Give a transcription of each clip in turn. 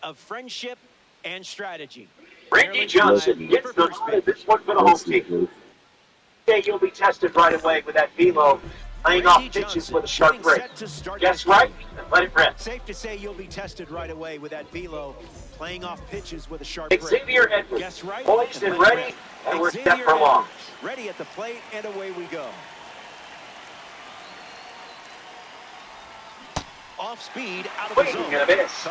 of friendship and strategy. Randy Johnson gets the nod. This one for the home team. Today you'll be tested right away with that velo, laying off pitches with a sharp break. Guess right and let it rip. Safe to say you'll be tested right away with that velo, playing off pitches with a sharp break. Xavier Edwards, guess right, poised and ready, and we're set for launch. Ready at the plate, and away we go. Off speed, out of the zone. Swing and a miss.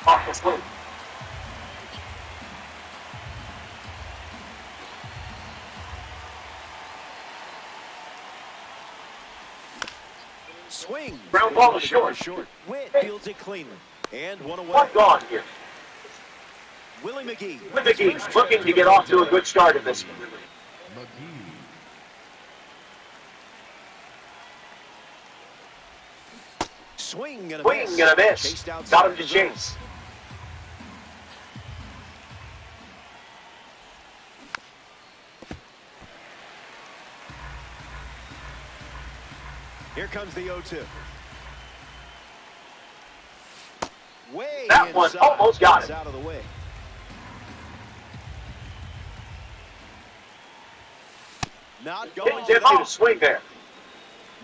Off the plate. Swing. Ground ball is short. Witt fields it cleanly. And one away. One gone here. Willie McGee. Willie McGee looking to get off to a good start in this one. Swing and a miss. Swing and a miss. Got him to chase. Here comes the 0-2. Way that one almost got it. Out of the way. Not going to swing there.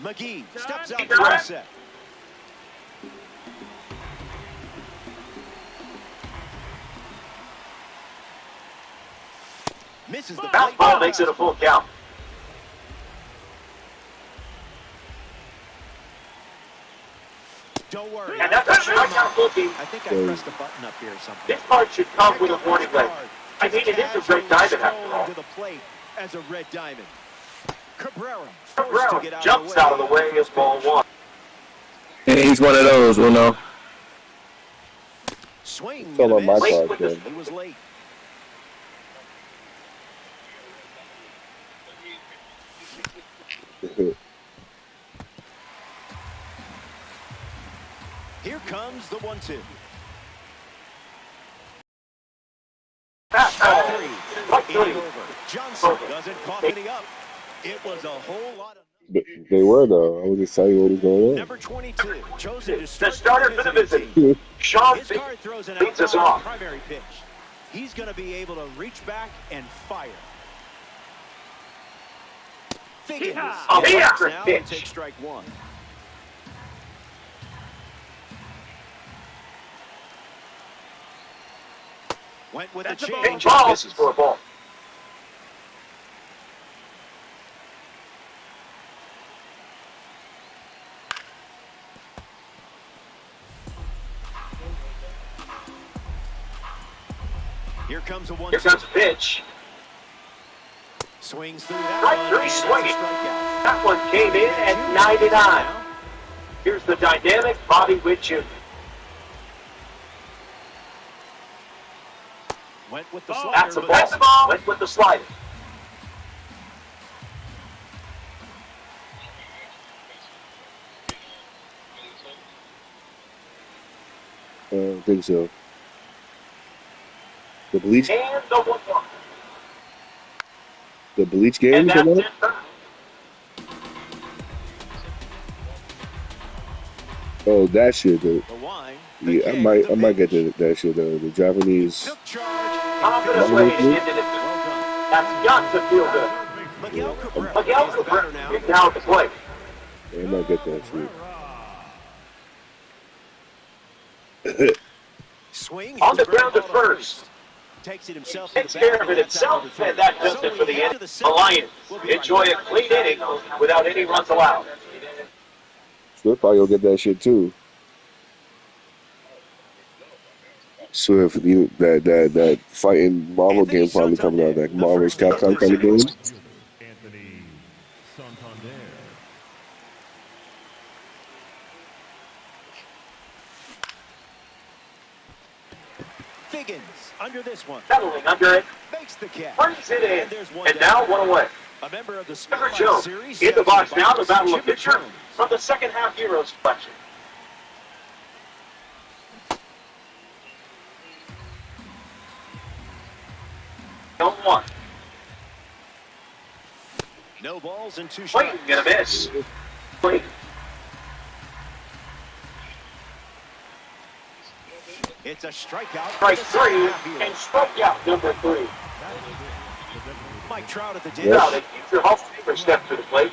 McGee steps out to reset. Misses the that ball makes it a full count. Don't worry. And that's a strikeout looking. I think I pressed a button up here or something. This card should come with a warning leg. I mean, it is a red diamond after all. To the plate as a red diamond. Cabrera jumps out of the way as ball one. And he's one of those, we'll know. Swing. He was late. Here comes the 1-2. Johnson doesn't cough any up. It was a whole lot of. They were though. I was just telling you what was going on. Number 22 chosen to the start starter for the visit. Sean leads us off. Primary pitch. He's going to be able to reach back and fire. Figgins now pitch. Take strike one. Went with the change. Misses for a ball. Here comes a 1-2. Here comes a pitch. Swings through that. Strike three swinging. That one came in at 99. Here's the dynamic Bobby Witt Jr. Went with the slider. That's a ball. That's a ball. Went with the slider. I don't think so. The Bleach. And the 1-1. The Bleach game. Oh, that shit. Yeah, I might get that shit though. The Japanese. That's got to feel good. Miguel Cabrera is now at the plate. I might get that shit. Swing on the ground at first. Takes it himself. Takes care of it himself, and that does it for the Alliance. Enjoy a clean inning without any runs allowed. Swift probably will get that shit too. Swift, that fighting Marvel game probably coming out, that Marvel's Capcom kind of game. Anthony Santander. Figgins under this one. Settling under it. Makes the catch. Brings it in. And now one away. A member of the Jones series in the box now. The battle of pitcher from the second half Heroes selection. No balls and 2 Swing strikes. and a miss. Swing. It's a strikeout. Strike 3 and strikeout number 3. Mike Trout at the dish. Now, the future Hall of Famer stepped to the plate.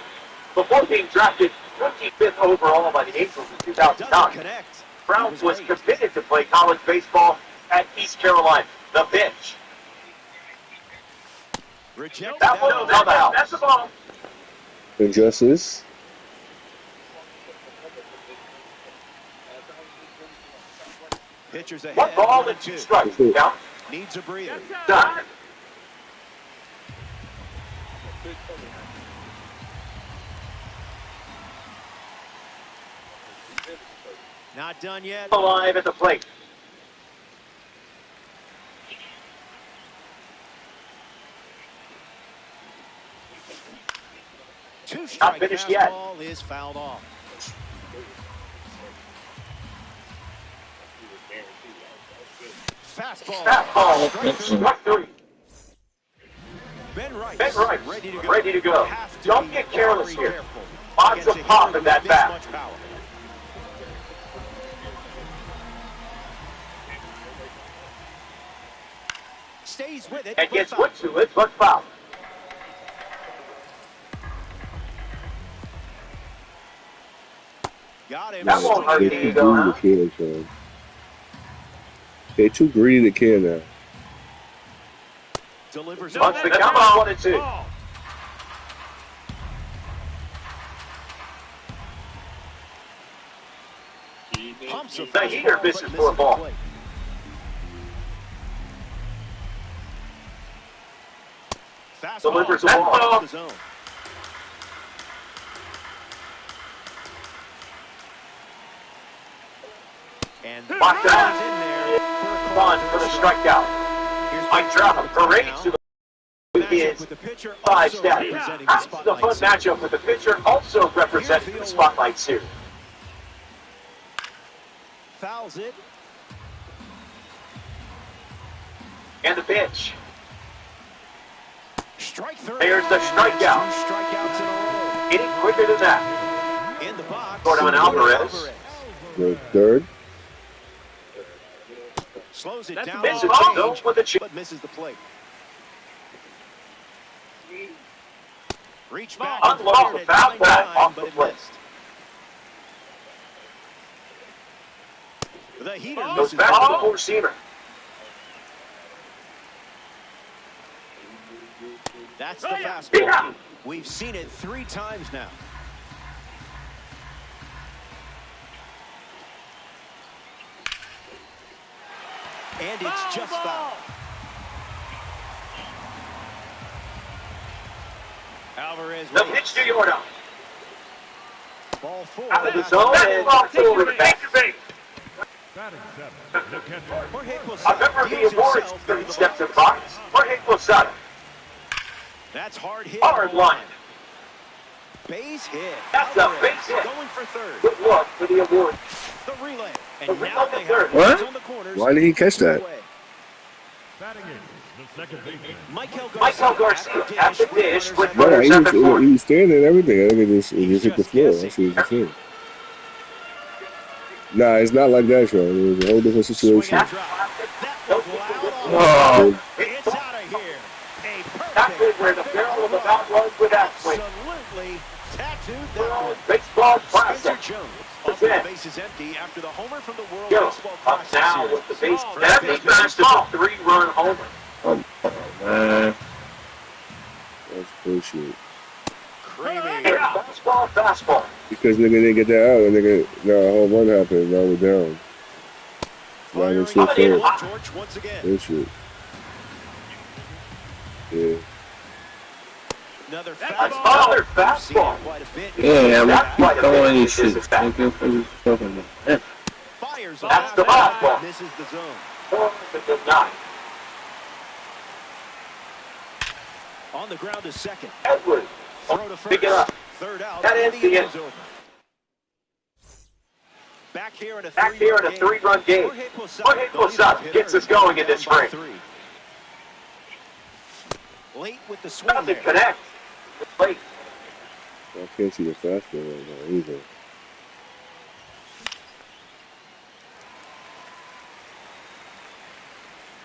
Before being drafted 25th overall by the Angels in Doesn't 2009, connect. Brown was committed to play college baseball at East Carolina. The pitch. Rejected That one on the house. That's the ball. Injustice. Pitcher's ahead. 1 ball and 2 strikes. Count. Needs a breather. Done. Not done yet. Alive at the plate. Two-strike finished yet. fastball is fouled off. Fastball. Fastball. Strike 3. Ben Rice. Ready to go. Have to Don't be get careless very here. careful Lots against of a pop hitter in that with bat. this much power. Stays with it. And but gets foul. put to it, but foul. Got him. That won't hurt They you, too though, greedy huh? to kill, son. They too greedy to kill now. Delivers Punch it. the count on 1 and 2. Pumps a The heater fastball, misses but for a the ball. plate. Fastball. Delivers a ball. The zone. And Locked out. in there for a Fun call for the to strike. strikeout. Here's Mike Trout parades to the matchup his with the pitcher 5 also steps. representing the This is a fun spotlight series. matchup with the pitcher also representing the Spotlight Series. Fouls it. And the pitch. Strike 3. There's the strikeout. 2 strikeouts in a row. Any quicker than that. In the box. Jordan Alvarez. The third. Slows it down. Misses on the the zone change, with the chip. but misses the plate. Reach back. Unload and the fired fastball at 99, off but the it plate. missed. The heater Goes misses back the to the ball. four-seamer. That's the fastball. Yeah. We've seen it 3 times now. And it's just foul. Alvarez The waits. pitch to Jordan. Ball 4. Out of the zone and walks over to back to base. Batting 7, the catcher. Jorge A Posada member of the deals awards himself into 30 the steps in box. box. Jorge Posada. That's hard hit. Hard line. Base hit. That's a Alvarez base hit. Going for third. Good luck for the award. The relay. The And relay now to they third. have What? runners on the corners. Why did he catch that? Away. Batting in, the second baseman. Michael Michael Garcia at the dish with Yeah, runners at the he corner. was standing and everything. I think it just hit the floor. That's what he was saying. Nah, it's not like that, Sean. It was a whole different situation. That was loud on. It's out of here. A That's perfect. where the barrel of the bat was with that swing. Absolutely tattooed that one. Baseball Spencer classic. Jones. That's Off the it. base is empty after the homer from the World Go Baseball up Classic now Series. with the base. Oh, That is fast as a 3-run homer. Man. That's bullshit. Creamy. Yeah, fastball. Because nigga didn't get that out, and nigga, no, a whole run happened. Now we're down. Line and shit Firing first. George once again. Bullshit. Yeah. Another That's fastball. another We've seen it fastball. quite a bit. Yeah, That's why I'm the throwing pitch this shit. is back. Thank you for your talking. Yeah. Fires That's on the that. fastball. Misses the zone. 4-9. On the ground is second. Edwards. Throw to first. Pick it up. Third out. That and is the inning's end. over. Back here in a Back here in a 3-run game. Jorge Posada gets us going in this frame. Late with the swing Doesn't there. connect. Late. I can't see the fastball right now either.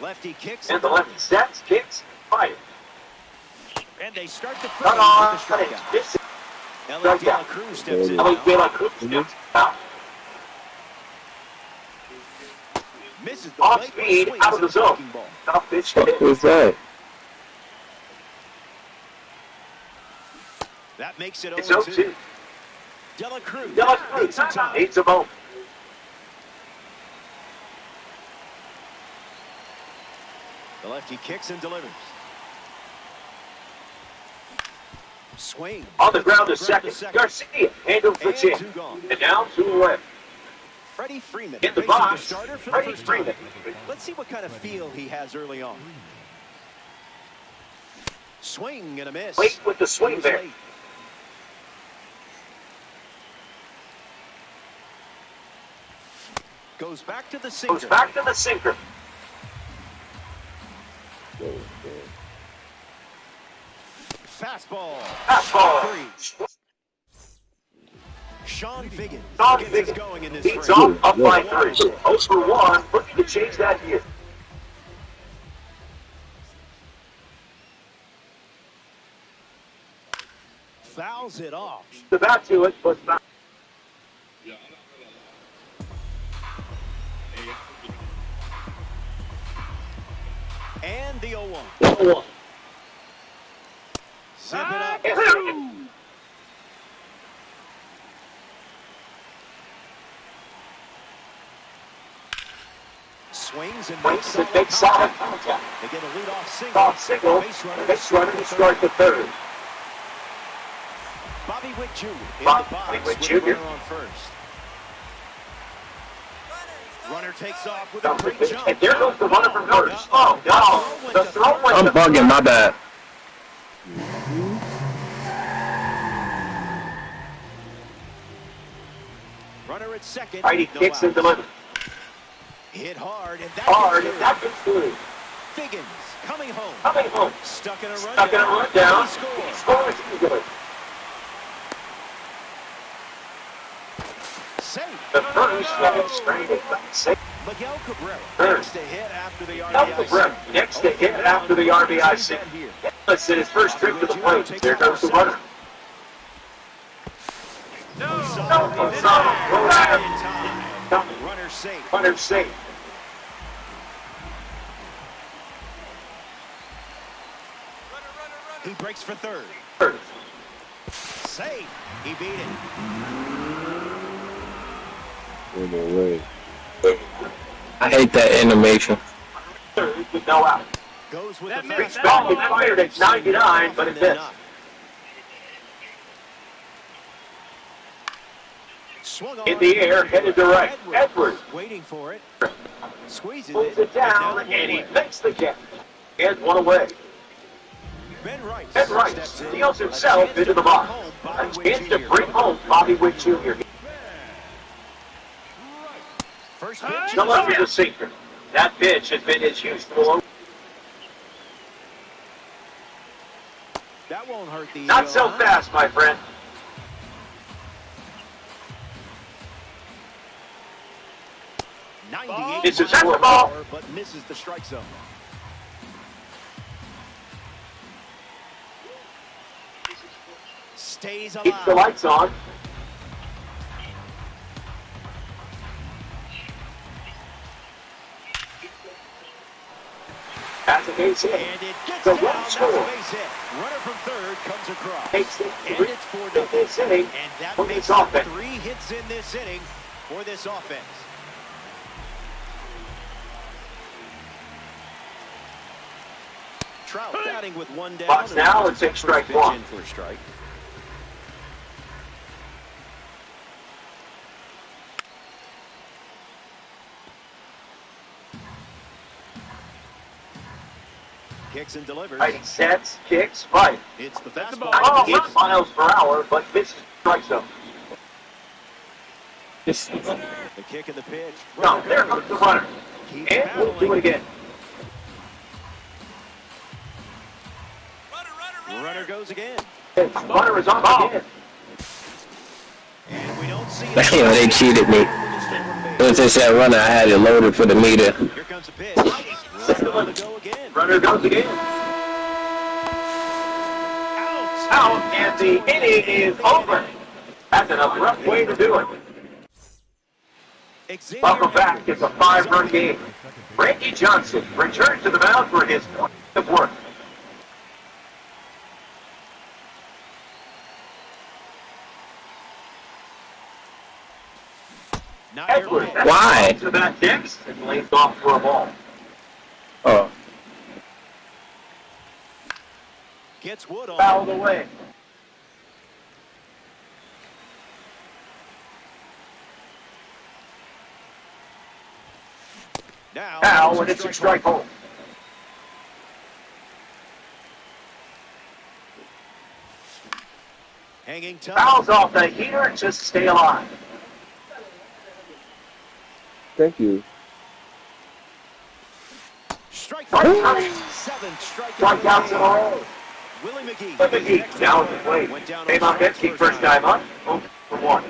Lefty kicks And the lefty sets, kicks, fire. and they start the Cut frame on. with the strikeout. This Ellie De La Cruz steps in Ellie now. De La Cruz steps out. Misses the Off plate, speed, swings out of the at zone. breaking ball. Tough pitch to hit. Who's that? That makes it It's 0-2. 0-2. De La Cruz De La Cruz needs some time. needs a moment. The lefty kicks and delivers. Swing. On the ground to second. Garcia handles the And chin. 2 gone. And down to left. Freddie Freeman In the faces box, starter for Freddie the first time. Freeman. Let's see what kind of feel he has early on. Swing and a miss. Late with the swing He was there. late. Goes back to the sinker. Goes back to the sinker. Fastball. Fastball. Three. Sean Figgins Sean gets us Figgins going in this leads frame. off up by 3. 0 for 1. Looking to change that here. Fouls it off. The back to it, but not. And the 0-1. 0-1. Zip it up. Swings and Waits to makes make solid contact. contact. They get a leadoff single. Off single. Base runner to start the third. Bobby Witt Jr. in Bobby the box Witt with Jr. the runner on first. Runner takes off with a Comes the great pitch, jump. and there goes the runner from first. Oh, no. The throw went I'm to bugging, my bad. Runner at second. Righty no kicks and outs. delivers. Hit hard, and that Hard, gets and that gets through. Figgins coming home. Coming home. Stuck in a run. Stuck in a run down. He He scores. scores easily. Safe. The first and straight it back. Safe. Miguel Cabrera Third. next to hit after the Now RBI. Cabrera next to hit after the RBI single. Listen, his first trip to the plate. There goes the runner. No, Runner safe. runner safe. He breaks for third. Third. Safe. He beat it. Oh, no way. I hate that animation. Third with no out. Goes with the Reached fastball. back and fired at 99, but it missed. Swung In on. the air, headed to right. Edwards Waiting for it. Squeezes pulls it. it down, and and he away. makes the catch. And one away. Ben Rice. Ben Rice steps in. steals A himself chance into to the bring box. home A Bobby Witt chance to Jr. bring home Bobby Witt Jr. First pitch. The left of the sinker. That pitch has been his usual. That won't hurt the Not so huh? fast, my friend. This is at the ball. But misses the strike zone. Stays alive. Keeps the lights on. That's a base hit. And it gets The down. run That's a score. base hit. Runner from third comes across. Takes it And to it's 4 in this inning And that for makes this it offense. 3 hits in this inning for this offense. Trout batting with one down. Box now, and and takes strike pitch one. in for a strike. Kicks and delivers. Righty sets, kicks, fight. It's the fastball. 98 miles per hour, but misses strike zone. The kick and the pitch. Now, there comes the runner. Keeps And we'll do it battling. again. Runner goes again. Runner is on again. don't see it. Damn, they cheated me. Once they said runner, I had it loaded for the meter. Here comes the pitch. Runner on the go again. Runner goes again. Out, and the inning is over. That's an abrupt way to do it. Welcome back. It's a 5-run game. Randy Johnson returns to the mound for his 20th work. Edwards. Why? To that next and lays off for a ball. Oh. Gets Wood on. Fouled away. Now, and it's a strike home. Hanging tough. Fouls off the heater to stay alive. Thank you. Strike Right. 7 Strikeouts in a row. Willie McGee. But McGee down the plate. Came on Betsy first time up. 0 for 1.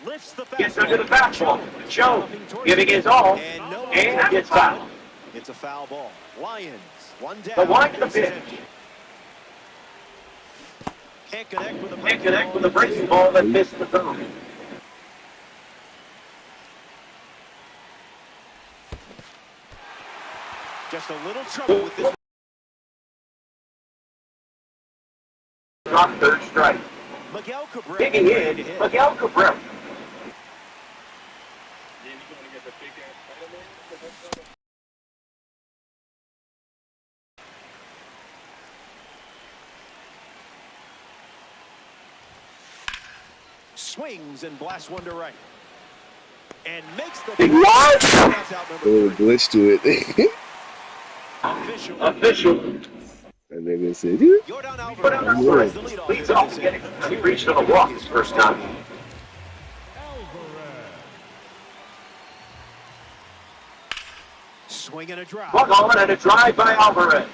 Lifts the Gets under the fastball. Joe giving his all and gets fouled. It's a foul ball. Lions, one down. The line to the pitch. Can't connect with the Can't connect with the breaking ball that missed the zone. Just a little trouble with this. Drop third strike. Miguel Cabrera. Digging in, Miguel Cabrera. Swings and blasts one to right. And makes the... What? That's out number A little glitch to it. Official. And then they said, yeah. Yordan Put on Alvarez the is the leadoff. leads off. He reached on a walk his first time. Swing and a drive. One on and a drive by Alvarez.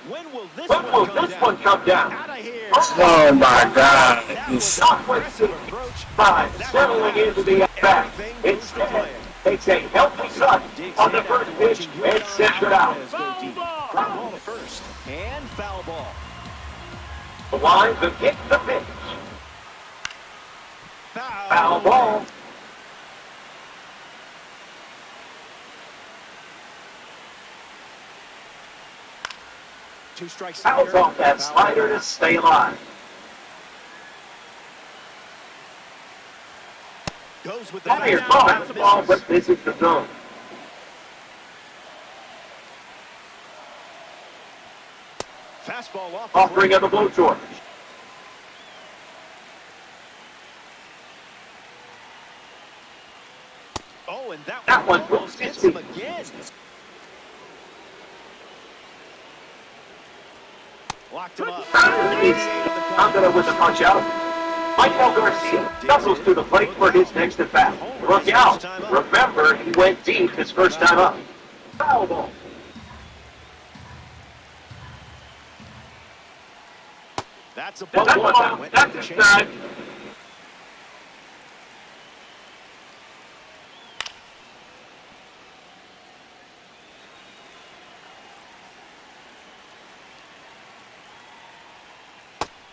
When will this When will this one come down? Out of here. Oh my God. Not with 65, settling into the at-bat. Instead, takes a healthy cut on the first pitch and sends it out. Ground ball to first. And foul ball. The line to hit the pitch. Foul ball. Two strikes. Fouls off that slider to stay alive. Goes with the Fire ball. That's the ball, but this is the zone. fastball off. Offering of the blowtorch. Oh, and That one almost hits him again. Locked him up. Condita with the punch out. Michael Garcia nuzzles to the plate for his next at bat. Look out. Remember, he went deep his first time up. Foul ball. That's a ball. That's a strike.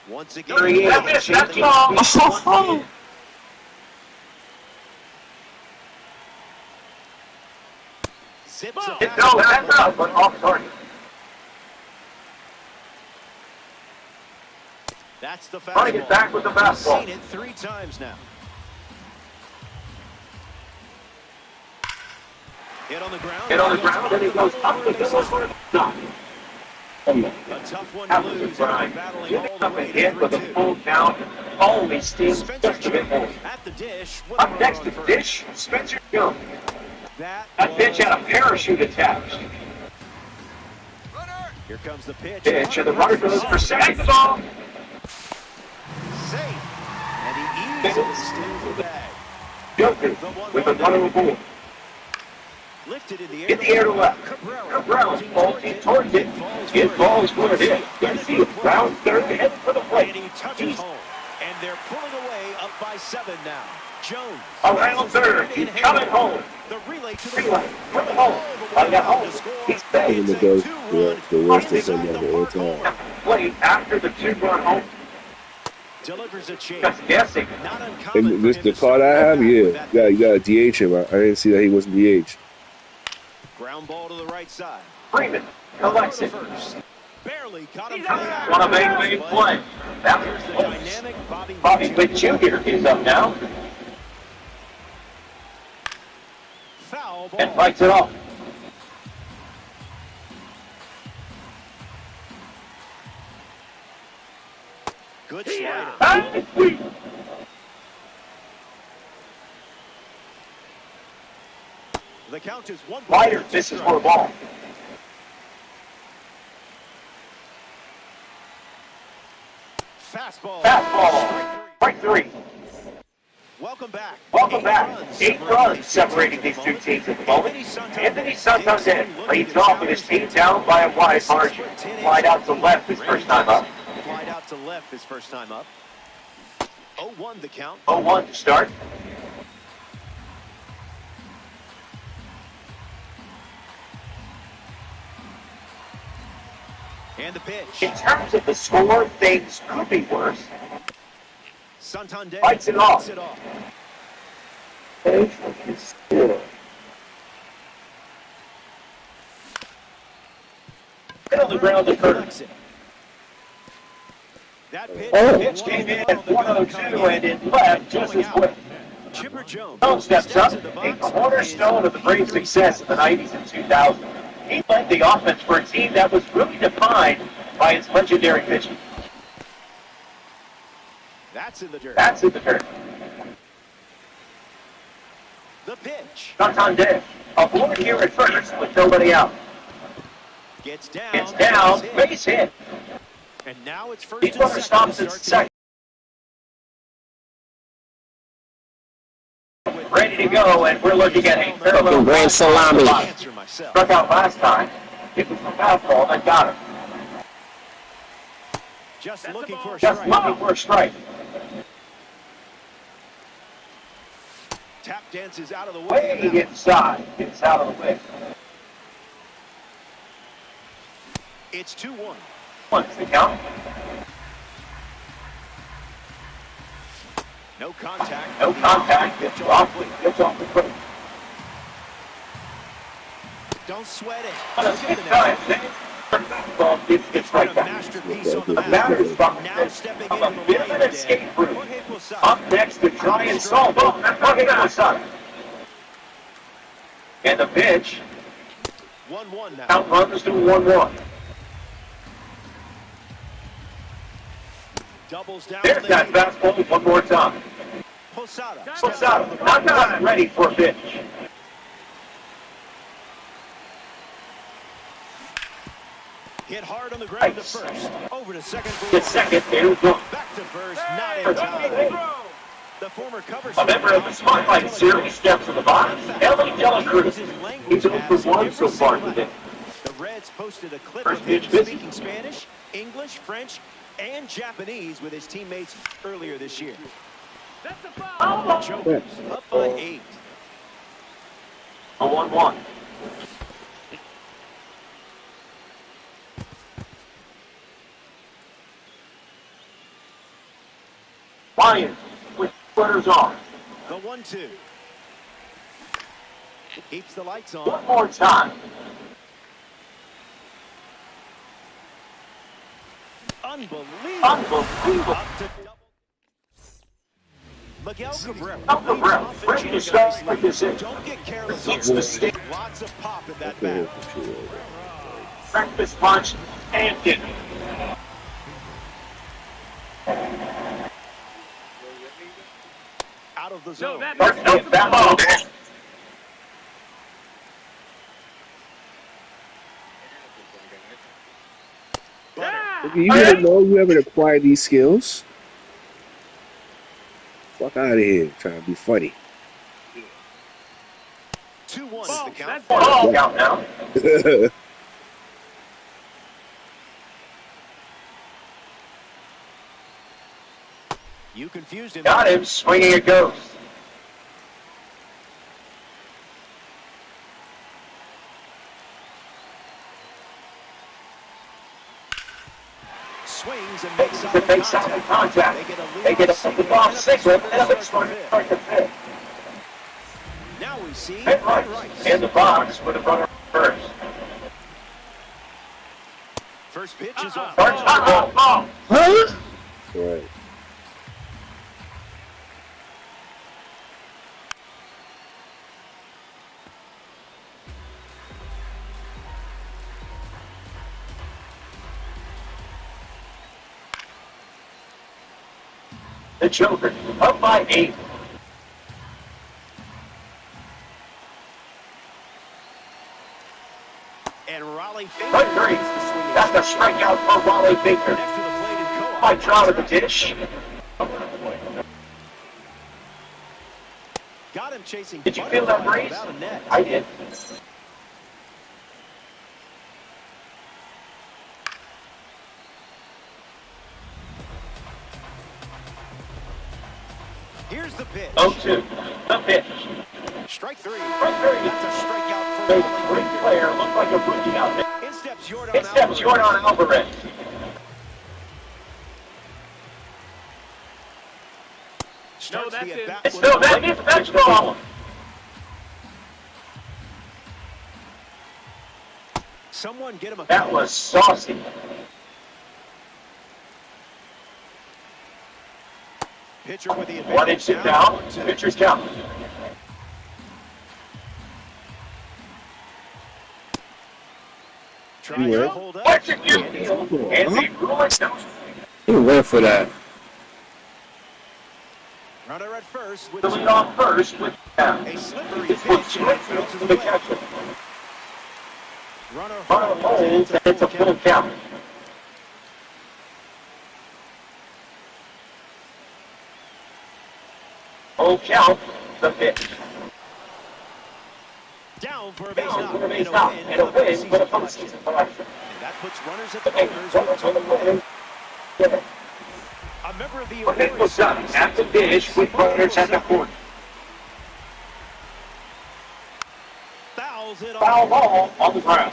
Once again, That's ball. zips No, it that's out, but off target. That's the Trying to fastball. get back with the fastball. Seen it 3 times now. Hit on the ground. Hit on the ground, and he goes up the middle for a stop. A tough one to That was lose. a grind. Battling Giving all the up a way hit to with a 3-2. full count. Only steals Spencer just a bit more. Jones at the dish. with a Up runner next on to first. Dish, Spencer Jones. That pitch was- had a parachute attached. Here comes the pitch. Pitch, and the runner goes for second ball. Safe. And he easily steals the bag. Joker with a runner aboard. Lifted in the air. In the air to left. Cabrera's bolting towards it. It falls for it is. Garcia rounds third, heading for the And plate. he touches home. And they're pulling away up by 7 now. Jones. Around third. He's coming home. The relay to the Relay. With the home. I got home. He's back. Even the goal, the worst of them ever all time. Played after the 2-run home. Delivers a change. Just guessing. Not uncommon. And this the card I have, yeah. You got to DH him. I didn't see that he wasn't DH. Ground ball to the right side. Freeman collects it. Barely got him for the out. What a big play. That Here's the was dynamic Bobby Witt Jr. is up now foul ball. and fights it off. Good slider. The count is 1. Ryder misses for a ball. Fastball. Fastball. Strike 3. Welcome back. Welcome back. 8 runs separating these two teams at the moment. Anthony Santander leads off with his team down by a wide margin. Slide out to left his first time up. Slide out to left his first time up. 0-1 the count. 0-1 to start. And the pitch. In terms of the score, things could be worse. Santander Fights it off. Hit on the ground to first. That pitch, Pitch came in at 102 and it left just as quick. Chipper Jones Jones steps up, a cornerstone of the Braves' success in the 90s and 2000s. He led the offense for a team that was really defined by its legendary pitching. That's in the dirt. That's in the dirt. The pitch. Santander, aboard here at first with nobody out. Gets down. It's down, base hit. And now it's first The and runner second. stops to at start second. Ready to go, and we're looking at a parallel. Grand salami. Answer myself. Struck out last time. It was the fastball that got him. Just looking for a Just strike. looking for a strike. Tap dances out of the way. Way inside. It's out of the way. It's 2-1. Once the count. No contact. No contact. Gets off the foot. Don't sweat it. On a Let's get kick the time. next. Ball gets Been right a back. masterpiece on the The mound. batter's from Now stepping a into the bit of light an of escape day. route. Jorge Posada. Up next to try and solve up. Jorge Posada. And the pitch. 1-1 now. Count runs to 1-1. Doubles down. There's that fastball one more time. Posada. Posada not ready for a pitch. Hit hard on the ground to Nice. first. Over to second. for The one. second, there's one. Back to first. Not in time. The former cover A member of the Spotlight Series steps to the box. Ellie Dela Cruz. He's 0 for 1 so far today. The Reds posted a clip First of him pitch busy. speaking Spanish, English, French, and Japanese with his teammates earlier this year. The Jokers up by 8. A 1-1. Lions with runners off. The 1-2. Keeps the lights on. One more time. Unbelievable. Unbelievable. Up to double. Miguel Cabrera. Miguel Cabrera, ready to start with this in. Don't get careless. It's the stick. Lots of pop in that bat. Breakfast lunch and dinner. Out of the zone. Start up that ball. You didn't know you haven't acquired these skills? Fuck out of here, trying to be funny. 2-1 is the count. Ball count now. You confused him. Got him. Swinging it goes. Swings and makes solid contact. They get a ball single and a start the fifth. Now we see Ben Rice in the box with a runner first. First pitch is off. Ball. Huh? Right. The Joker up by 8. And Raleigh Strike 3. That's the strikeout for Raleigh Baker. next to the plate in co-op. By draw to the dish. Got him chasing. Did you feel that breeze? Without a net. I did. Here's the pitch. 0-2. The pitch. Strike 3. Strike 3. That's a strikeout for The Raleigh great Baker. player looked like a rookie out there. In steps Jordan It steps Jordan Alvarez. Starts the at-bat It's with still a that right. is that's ball. Someone get him a That was saucy. pitcher with the advantage. 1 inch it down. Pitcher's count. Trying You to win. hold up. Execute deal. And they rule it down. He went for that. Runner at first with The lead off first with down. a slippery It's with pitch right field to to the the plate. catcher. Runner Runner holds, and it's a full count. Full count, the pitch. Down for a base Down knock. for a base And knock, win and a for the win for the postseason collection. postseason collection. And that puts runners at the Okay, corners runner with for the 2 win. Yeah. A member of the It Orioles was done at the dish with runners at the corner. fouls it Foul off. ball on the ground.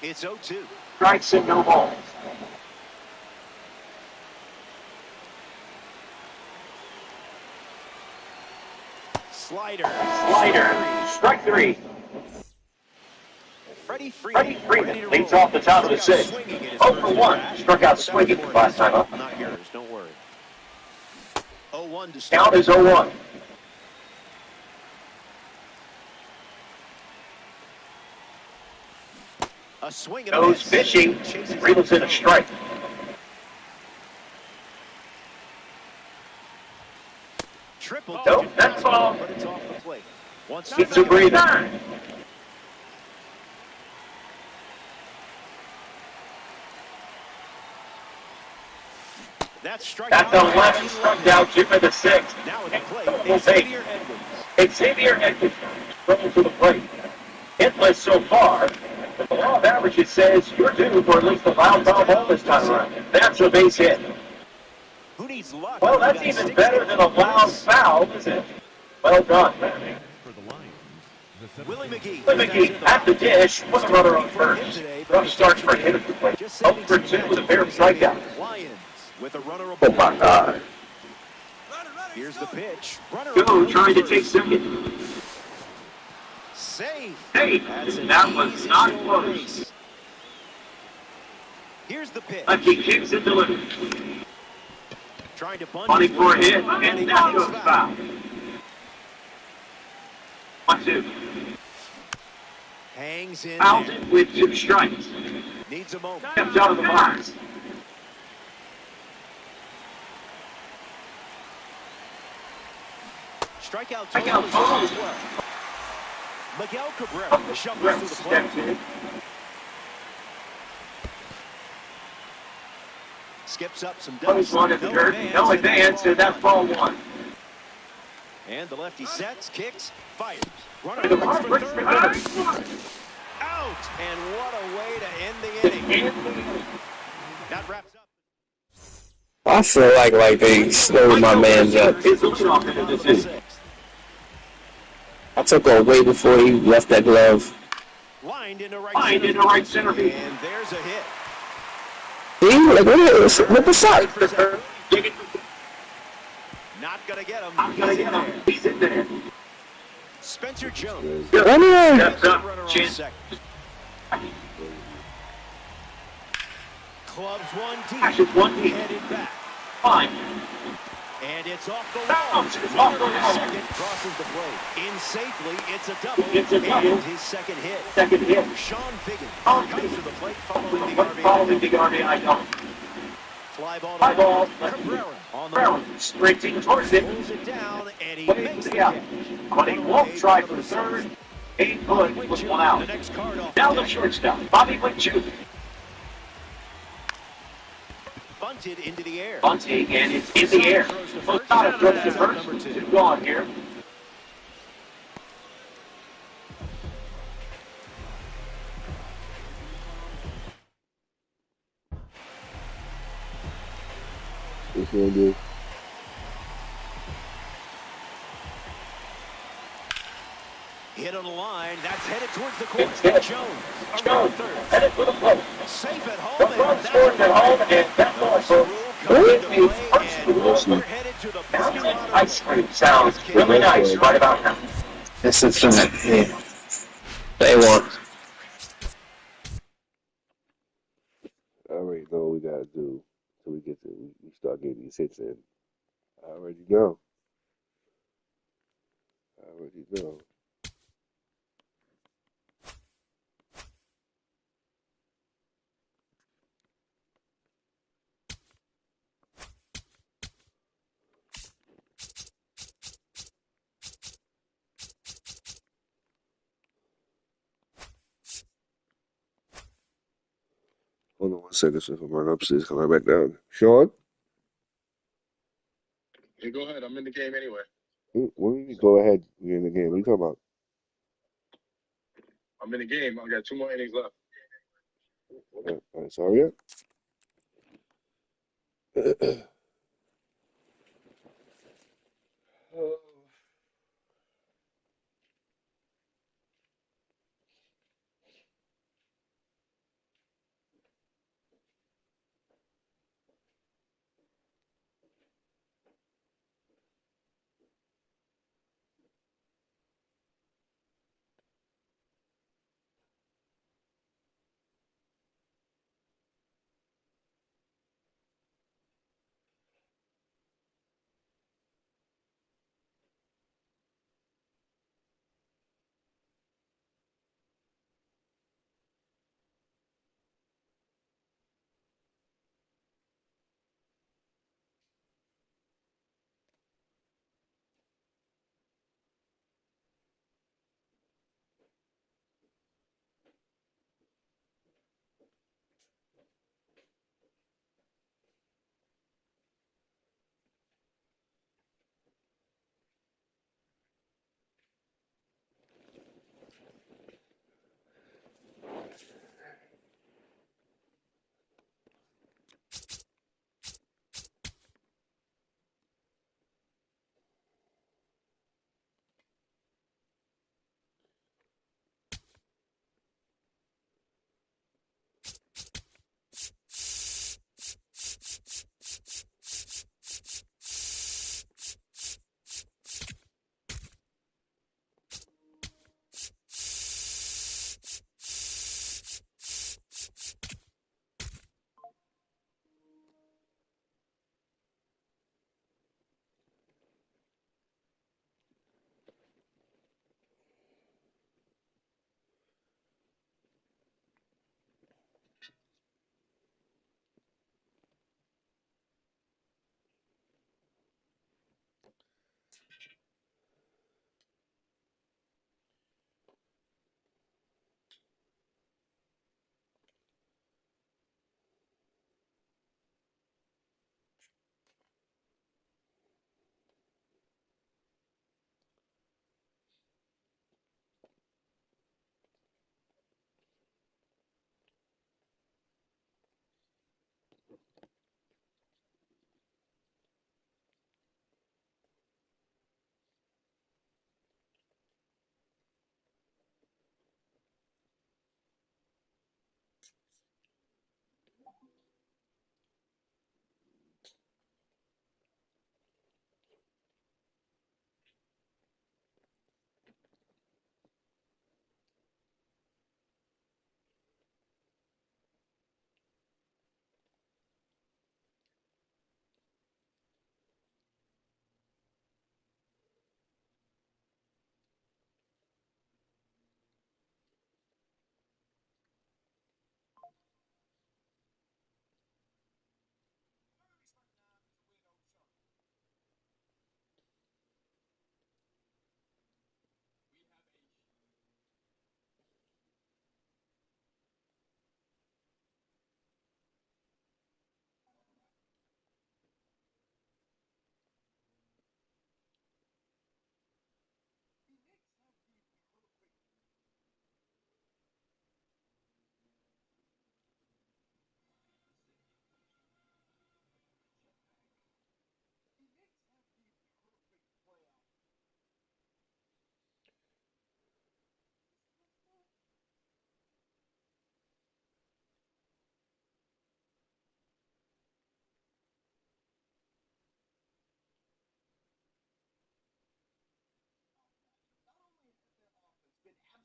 It's 0-2. Strikes and no balls. Slider. Slider. Strike 3. Freddie Freeman. ready to Leads roll. off the top of the Struck out sixth. swinging in his 0 first for 1. at-bat. Struck out swinging last time up. Not yours, don't worry. 0-1 to Count start. is 0-1. A swing and a Goes miss. fishing. Chases Reels in a strike. Triple. Nope, that's ball. But it's off the plate. Once Gets a breather. That's strike That's out. a left struck out Jimmy the sixth. Now at the plate, Full Xavier take. Edwards. Xavier Edwards running to the plate. Hitless so far. But the law of averages says you're due for at least a foul ball this time around. That's a base hit. Who needs luck? Well, that's even better than a loud foul, isn't it? Well done, man. For the Lions, the seventh Willie baseman. McGee. McGee at the dish with a runner on first. Rough start for him at the plate. 0 for 2 with a pair of strikeouts. Lions with a runner Oh my God. Here's the pitch. Runner Go on trying to first. take second. Safe. Hey, That's an that was easy not stolen close. base. Here's the pitch. Lefty kicks and delivers. Trying to bunt. Funny his for a way hit, out, and he that gets goes foul. 1-2. Hangs in Fouls there. it with 2 strikes. Needs a moment. Steps out of the box. Strikeout Strikeout total is total. 12. Miguel Cabrera shovels through the Steps plate. in. Skips up some Plays dust. one at the dirt. No advance, and that's ball 1. And the lefty sets, kicks, fires. Runner To the looks mark, for Rich third. McGee. Out, and what a way to end the inning. That wraps up. I feel like they slowed my man up. His leadoff into this inning. I took her way before he left that glove. Lined into Right center field. And there's a hit. See, like what the shot? Not gonna get him. He's in there. Spencer Jones. Run in. Steps up. Chance. Clubs one deep. Ashes one deep. Headed back. Fine. And it's off the wall. Bounce. It's off the wall. Second crosses the plate. In safely, it's a double. It's a double. And his second hit. Sean Figgins comes to the plate following the RBI. double. Fly ball. Cabrera on the sprinting towards it. pulls it down, and he But makes it's the out. catch. But he won't try for third. Ain't good with one out. The next card off Now the the deck. shortstop, Bobby Witt Jr. Bunted into the air. Bunting, and it's in the air. Posada throws to first. Two gone here. What's gonna do? Hit on the line. That's headed towards the corner. It's hit. Jones. Jones, Third. headed for the plate. Safe at The home. run And scores at home, and that's also coming into Whitney's play, first and rule. we're headed to the Sounds like Colorado. ice cream. Sounds really nice right about now. This is yeah. They want. I already know what we gotta do till we start getting these hits in. I already know. Hold on 1 second, so if I'm running upstairs, come right back down. Sean? Yeah, go ahead. I'm in the game anyway. When do you go ahead? We're in the game. What are you talking about? I'm in the game. I got 2 more innings left. All right, so hurry up.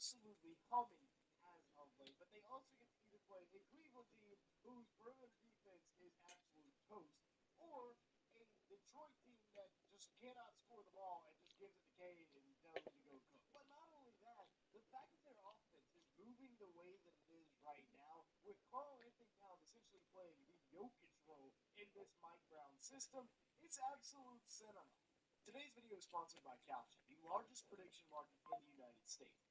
absolutely humming as of late. But they also get to either play a Cleveland team whose perimeter defense is absolute toast, or a Detroit team that just cannot score the ball and just gives it to Cade and tells him to go cook. But not only that, the fact that their offense is moving the way that it is right now, with Karl Anthony Towns essentially playing the Jokic role in this Mike Brown system, it's absolute cinema. Today's video is sponsored by Kalshi, the largest prediction market in the United States.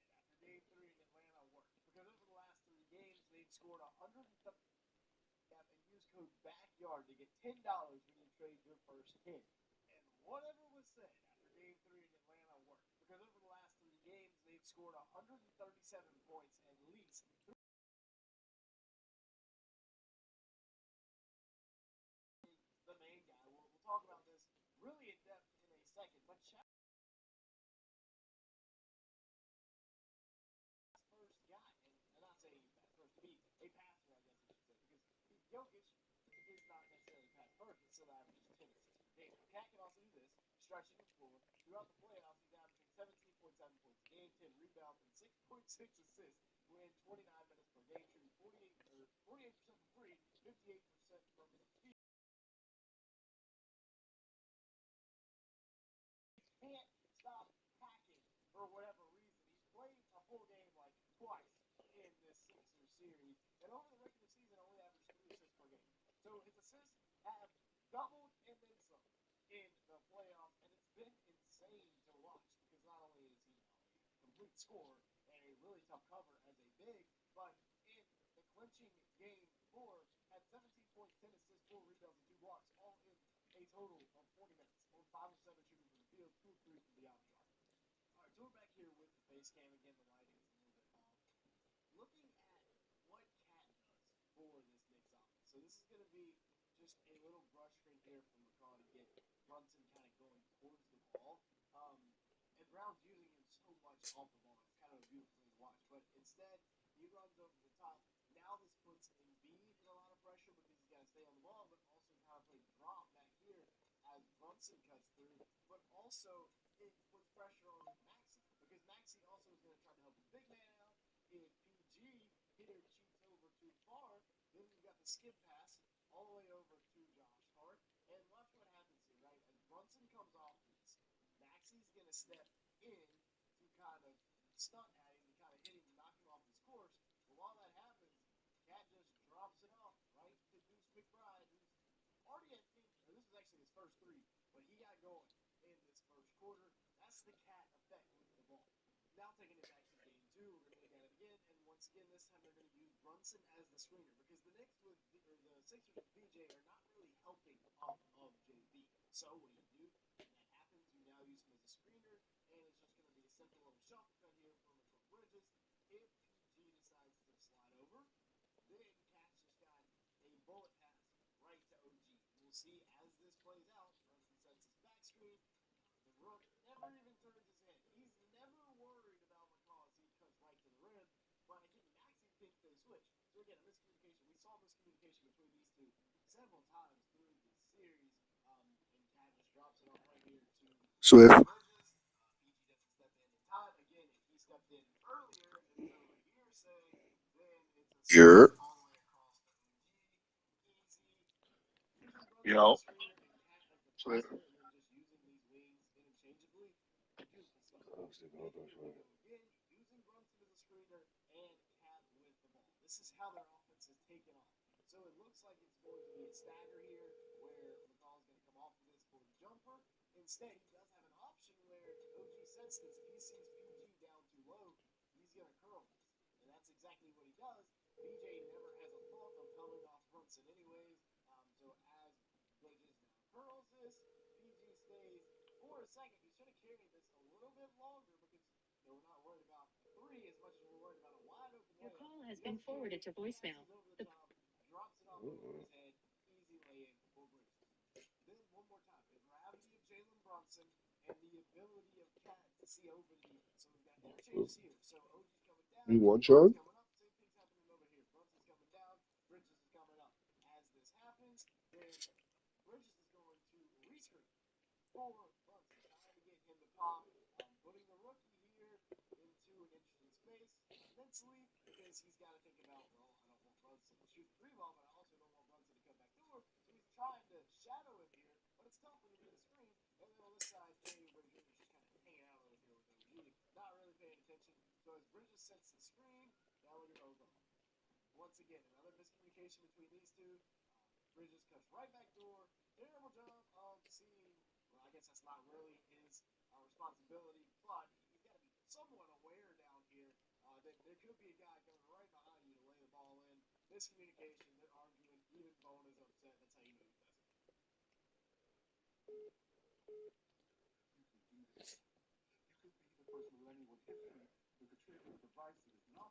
After Game 3 in Atlanta worked, because over the last 3 games, they've scored 130 and use code BACKYARD to get $10 when you trade your first 10. And whatever was said after Game 3 in Atlanta worked, because over the last 3 games, they've scored 137 points at least. The main guy. We'll talk about this really in depth in a second. But first guy, and I'm not saying he's pass first to be a passer, I guess I should say, because Jokic is not necessarily pass first, but still averages 10 assists per game. Cat can also do this, stretching the floor. Throughout the playoffs, he's averaging 17.7 points a game, 10 rebounds, and 6.6 assists within 29 minutes per game, shooting 48% from three, 58% from the field. Can't stop hacking for whatever reason. He's played a full game like twice in this Sixers series, and over the regular season only averaged 3 assists per game. So his assists have doubled and then some in the playoffs, and it's been insane to watch because not only is he a complete scorer and a really tough cover as a big, but in the clinching game 4 had 17 points, 10 assists, 4 rebounds, and 2 blocks, all in a total of 40 minutes. On 5 of 7 shooting from the field, 2 of 3 from beyond the arc. All right, so we're back here with the face cam again. The lighting is a little bit off. Looking at what Cat does for this Knicks offense. So this is going to be just a little brush screen here from McCaw to get Brunson kind of going towards the ball. And Brown's using him so much off the ball. It's kind of a beautiful thing to watch. But instead, he runs over the top. Now this puts Embiid in a lot of pressure because he's got to stay on the ball, but also kind of play drop back here as Brunson cuts through. But also, it puts pressure on Maxey because Maxey also is going to try to help his big man out. If PG here cheats over too far, then you got the skip pass all the way over to Josh Hart. And watch what happens here, right? As Brunson comes off this, Maxey's going to step in to kind of stunt at him, to kind of hit him, knock him off his course. But while that happens, Cat just drops it off right to Deuce McBride, who's already, I think, or this was actually his first 3, but he got going in this first quarter. That's the Cat effect with the ball. Now taking it back to game 2, we're going to look at it again, and once again, this time they're going to use Brunson as the screener because the Knicks with the Sixers with BJ are not really helping off of JB. So what do? When that happens, you now use him as a screener, and it's just going to be a simple little shuffle cut here from Mikal Bridges. If PG decides to slide over, then Cat's just got a bullet pass right to OG. We'll see as this plays out. Brunson sets his back screen. The Rook never even turns his head. He's never worried about McCaw as he cuts right to the rim. But I think Maxey thinks they switch. So again, a miscommunication. We saw miscommunication between these two several times through this series. And Cat just drops it off right here to Swift. Bridges. PG doesn't step in time. Again, if he stepped in earlier and it's over hearsay, then it's a You're. all the way across the OG. Easy. Yo. Swift. And then just using these wings interchangeably. Beautiful stuff. Oh, shit, hold on, sorry. Again, using Brunson as a screener and Cat with the ball. This is how their offense is taken off. So it looks like it's going to be a stagger here where McCall is going to come off of this for the jumper. Instead, he does have an option where OG senses if he sees PG down too low, he's going to curl this. And that's exactly what he does. BJ never has a thought of coming off Brunson anyways. So as Bridges now curls this, PG stays for a second. He should have carried this a little bit longer because we're not worried about 3 as much as we're worried about a wide open layup. Your call has been forwarded to voicemail. Over the top, drops it off over his head, easy lay-in for Bridges. Then one more time, the gravity of Jalen Brunson and the ability of Cat to see over the defense. So we've got interchanges here. So OG's coming down. You want Sean? Coming up. Same thing's happening over here. Brunson's coming down. Bridges is coming up. As this happens, then Bridges is going to rescreen. is he's got to think about, well, I don't want Brunson to shoot the 3 ball, but I also don't want Brunson to come back door. So he's trying to shadow him here, but it's tough when you're in the screen. And then on this side, Danny Bridges is just kind of hanging out over here with OG, not really paying attention. So as Bridges sets the screen, now look at Ogo. Once again, another miscommunication between these two. Bridges cuts right back door. Terrible job of seeing. Well, I guess that's not really his responsibility, but he's got to be somewhat aware down here that there could be a guy coming right behind you to lay the ball in. Miscommunication, they're arguing, even Bone is upset. That's how you know he does it. You can do this. You could be the first millennial in history to contribute a device that is not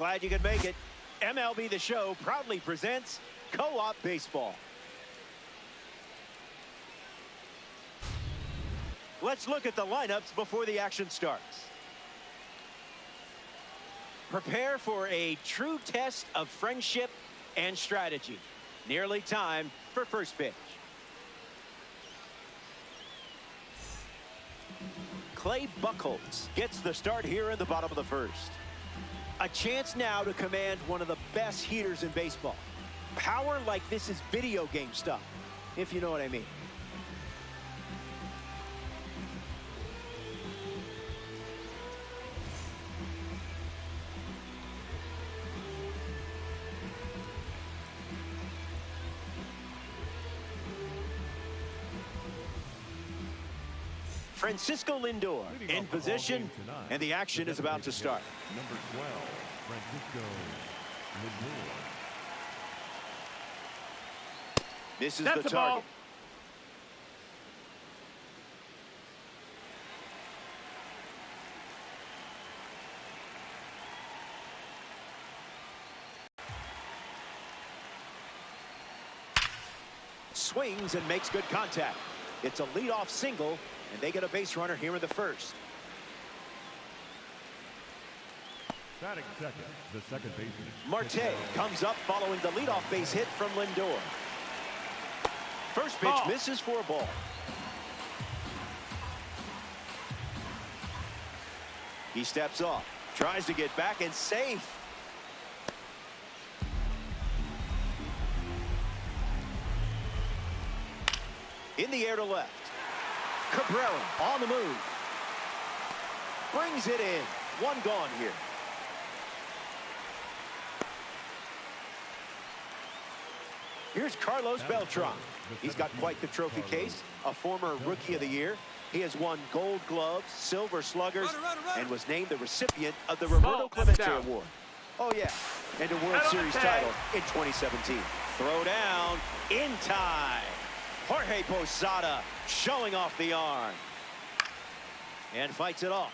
Glad you could make it. MLB The Show proudly presents Co-op Baseball. Let's look at the lineups before the action starts. Prepare for a true test of friendship and strategy. Nearly time for first pitch. Clay Buchholz gets the start here in the bottom of the first. A chance now to command one of the best heaters in baseball. Power like this is video game stuff, if you know what I mean. Francisco Lindor in position, and the action is about to start. Number 12, Francisco Lindor. Misses the target. Swings and makes good contact. It's a leadoff single, and they get a base runner here in the first. Batting second, the second baseman. Marte comes up following the leadoff base hit from Lindor. First pitch misses for a ball. He steps off, tries to get back, and safe. In the air to left. Cabrera on the move. Brings it in. One gone here. Here's Carlos Beltran. He's got quite the trophy case. A former Rookie of the Year. He has won Gold Gloves, Silver Sluggers, and was named the recipient of the Roberto Clemente Award. Oh, yeah, and a World Series title in 2017. Throw down in time. Jorge Posada showing off the arm. And fights it off.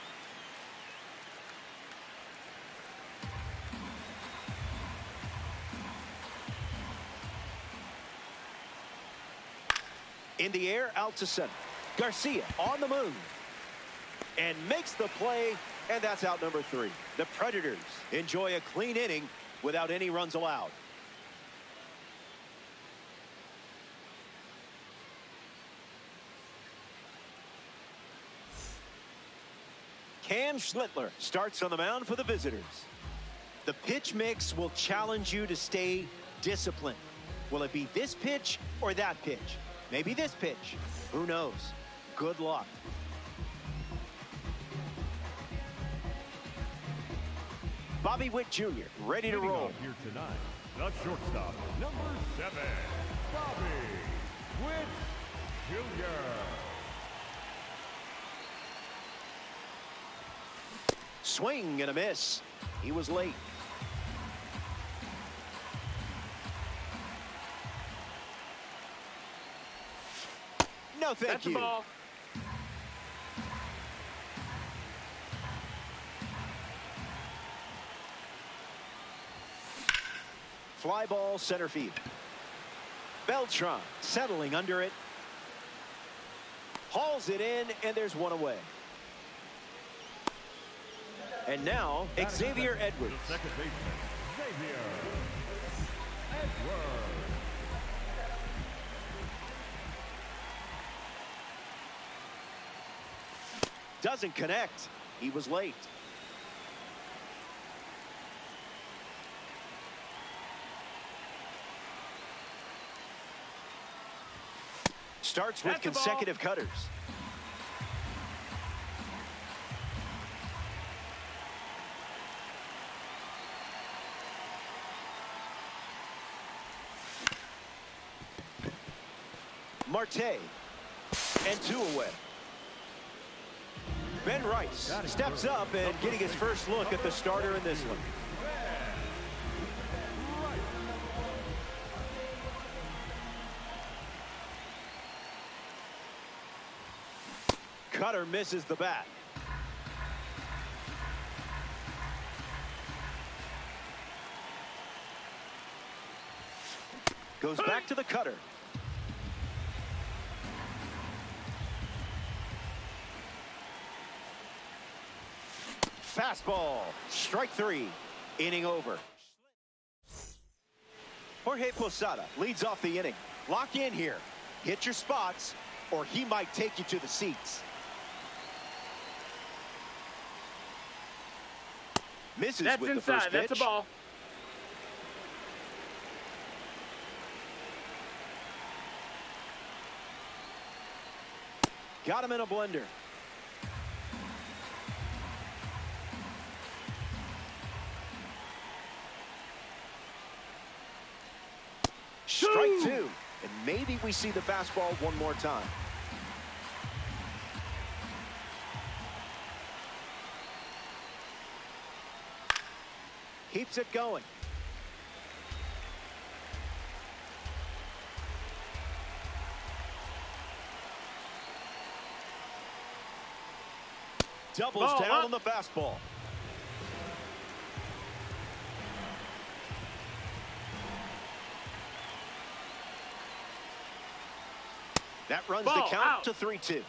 In the air, out to center. Garcia on the move. And makes the play, and that's out number 3. The Predators enjoy a clean inning without any runs allowed. Cam Schlittler starts on the mound for the visitors. The pitch mix will challenge you to stay disciplined. Will it be this pitch or that pitch? Maybe this pitch. Who knows? Good luck. Bobby Witt Jr. ready to roll. Here tonight, the shortstop, number 7, Bobby Witt Jr. Swing and a miss. He was late. No, thank you. Ball. Fly ball center field. Beltran settling under it. Hauls it in, and there's one away. And now, Xavier Edwards. The second baseman, Xavier Edwards. Doesn't connect. He was late. Starts with consecutive cutters. Marte, and 2 away. Ben Rice steps up and getting his first look at the starter in this one. Cutter misses the bat. Goes back to the cutter. Fastball. Strike 3. Inning over. Jorge Posada leads off the inning. Lock in here. Hit your spots, or he might take you to the seats. Misses That's with inside. the first pitch. That's a ball. Got him in a blender. Strike 2. And maybe we see the fastball one more time. Keeps it going. Doubles down on the fastball. That runs the count out to 3-2.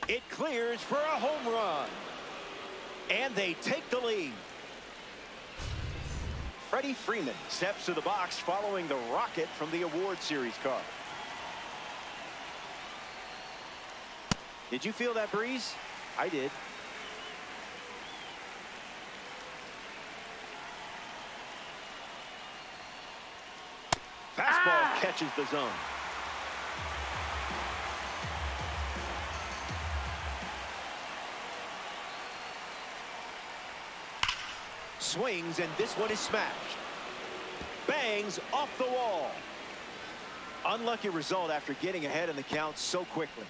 It clears for a home run. And they take the lead. Freddie Freeman steps to the box following the rocket from the award series car. Did you feel that breeze? I did. Fastball catches the zone. Swings, and this one is smashed. Bangs off the wall. Unlucky result after getting ahead in the count so quickly.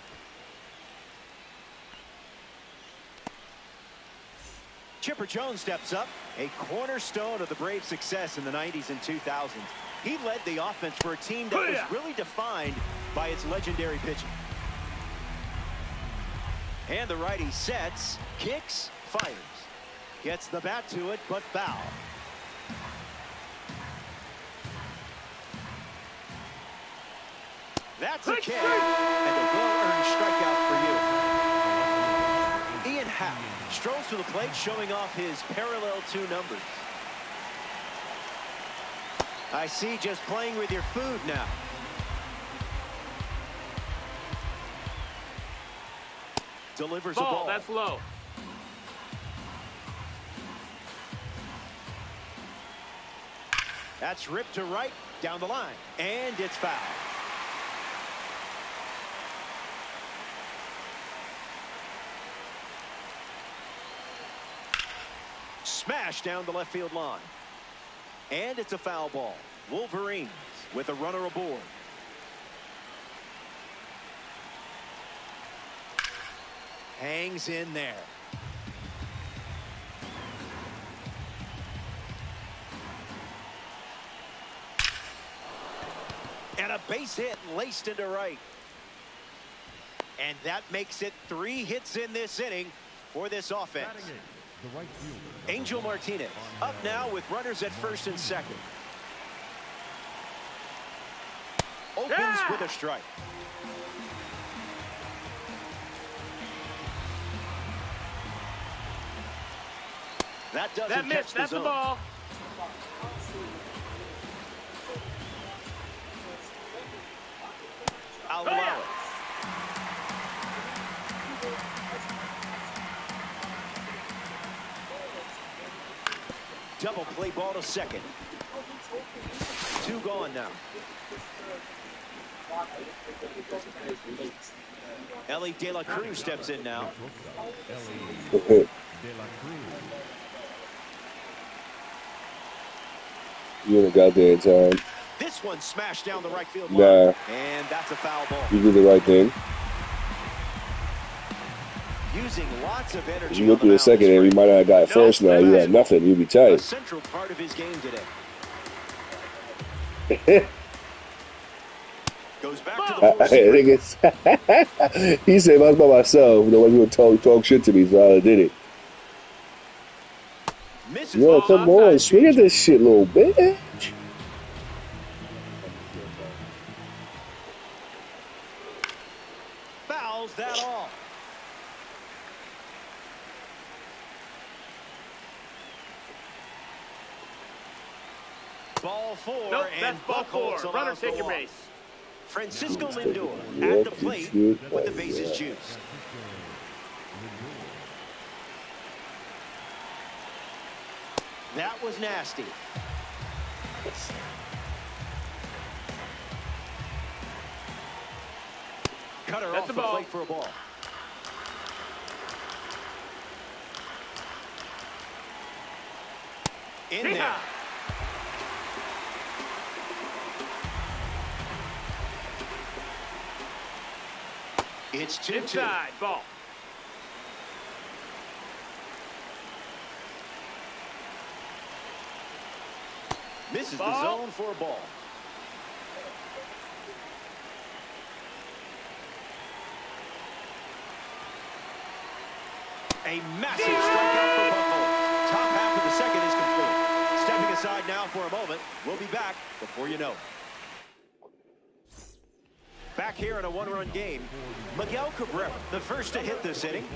Chipper Jones steps up, a cornerstone of the Braves' success in the 90s and 2000s. He led the offense for a team that was really defined by its legendary pitching. And the righty sets, kicks, fires. Gets the bat to it, but foul. That's a kick, and a well-earned strikeout for you. Ian Happ strolls to the plate, showing off his parallel 2 numbers. I see, just playing with your food now. Delivers a ball. That's low. That's ripped to right, down the line, and it's foul. Smash down the left field line. And it's a foul ball. Wolverines with a runner aboard. Hangs in there. And a base hit laced into right. And that makes it 3 hits in this inning for this offense. Angel Martinez up now with runners at first and second. Opens with a strike. That doesn't catch the zone. That's the ball. I'll allow it. Double play ball to second. 2 gone now. Ellie De La Cruz steps in now. You ain't got there in time. This one smashed down the right field line. Nah. And that's a foul ball. You did the right thing. Using lots of energy. You went through the second and we might not have got it first now. You had nothing. You'd be A tight. central part of his game today. Goes goes back to the I four think it's he said, "I was by myself. Nobody would talk shit to me, so I did it." Misses Yo, come on, swing at this shit, little bitch. Fouls that all. Ball four, nope, and ball four. Runner take your base. Francisco Lindor at the plate with the bases juiced. That was nasty. Cutter off the plate for a ball. In there. It's 2-2. Inside, ball. Misses the zone for a ball. A massive strikeout for Buffalo. Top half of the second is complete. Stepping aside now for a moment. We'll be back before you know it. Back here in a one-run game, Miguel Cabrera, the first to hit this inning.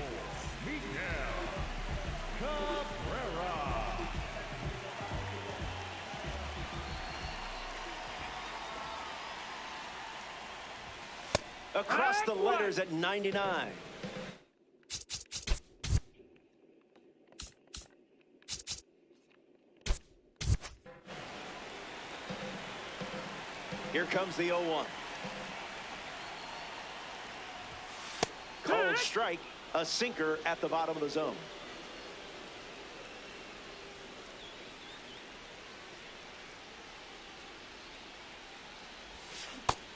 Across the letters at 99. Here comes the 0-1. Called strike, a sinker at the bottom of the zone.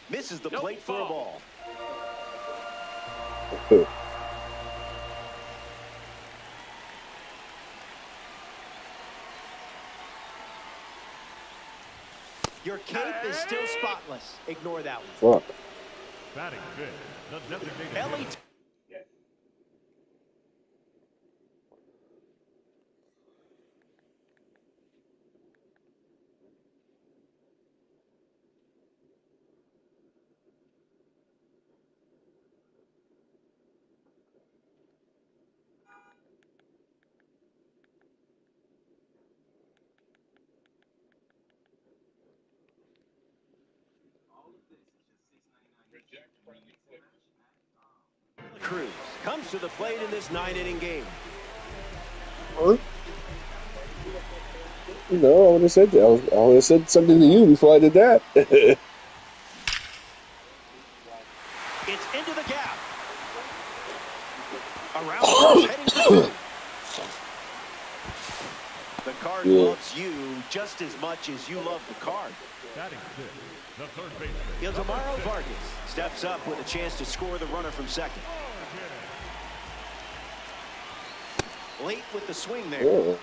Misses the plate for a ball. Your cape is still spotless. Ignore that one. Fuck. Batting fifth, the designated Ellie. Cruz comes to the plate in this 9-inning game. Huh? You know, I would have said that. I would have said something to you before I did that. It's into the gap. Around first, heading for two. The card loves you just as much as you love the card. batting fifth, the third baseman. Ildemaro Vargas steps up with a chance to score the runner from second. Late with the swing there. Yeah.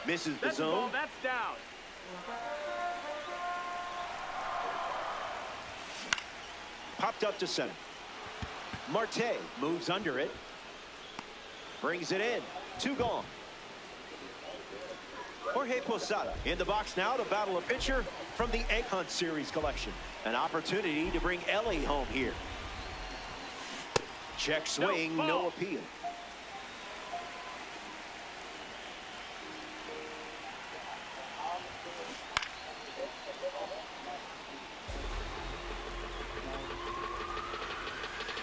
Misses the zone. That's down. Popped up to center. Marte moves under it. Brings it in. 2 gone. Jorge Posada in the box now to battle a pitcher from the Egg Hunt Series collection. An opportunity to bring Ellie home here. Check swing, no appeal.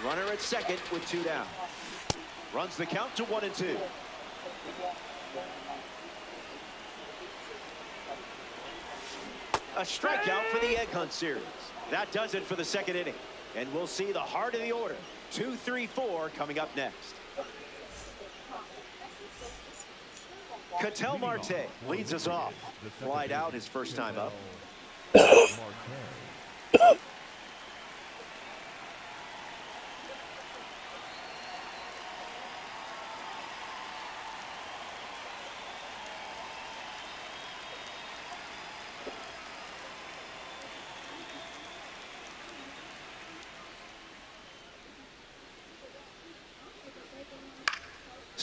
Runner at second with 2 down. Runs the count to 1-2. A strikeout for the Egg Hunt Series. That does it for the second inning. And we'll see the heart of the order. 2, 3, 4 coming up next. Ketel Marte leads us off. Flied out his first time up.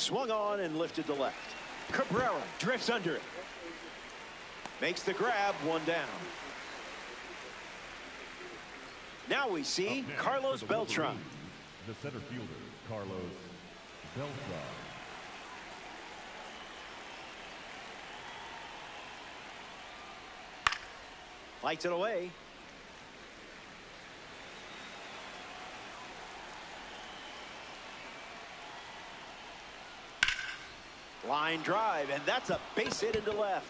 Swung on and lifted to left. Cabrera drifts under it. Makes the grab, 1 down. Now we see Carlos Beltran. The center fielder, Carlos Beltran. Lights it away. Line drive, and that's a base hit into left.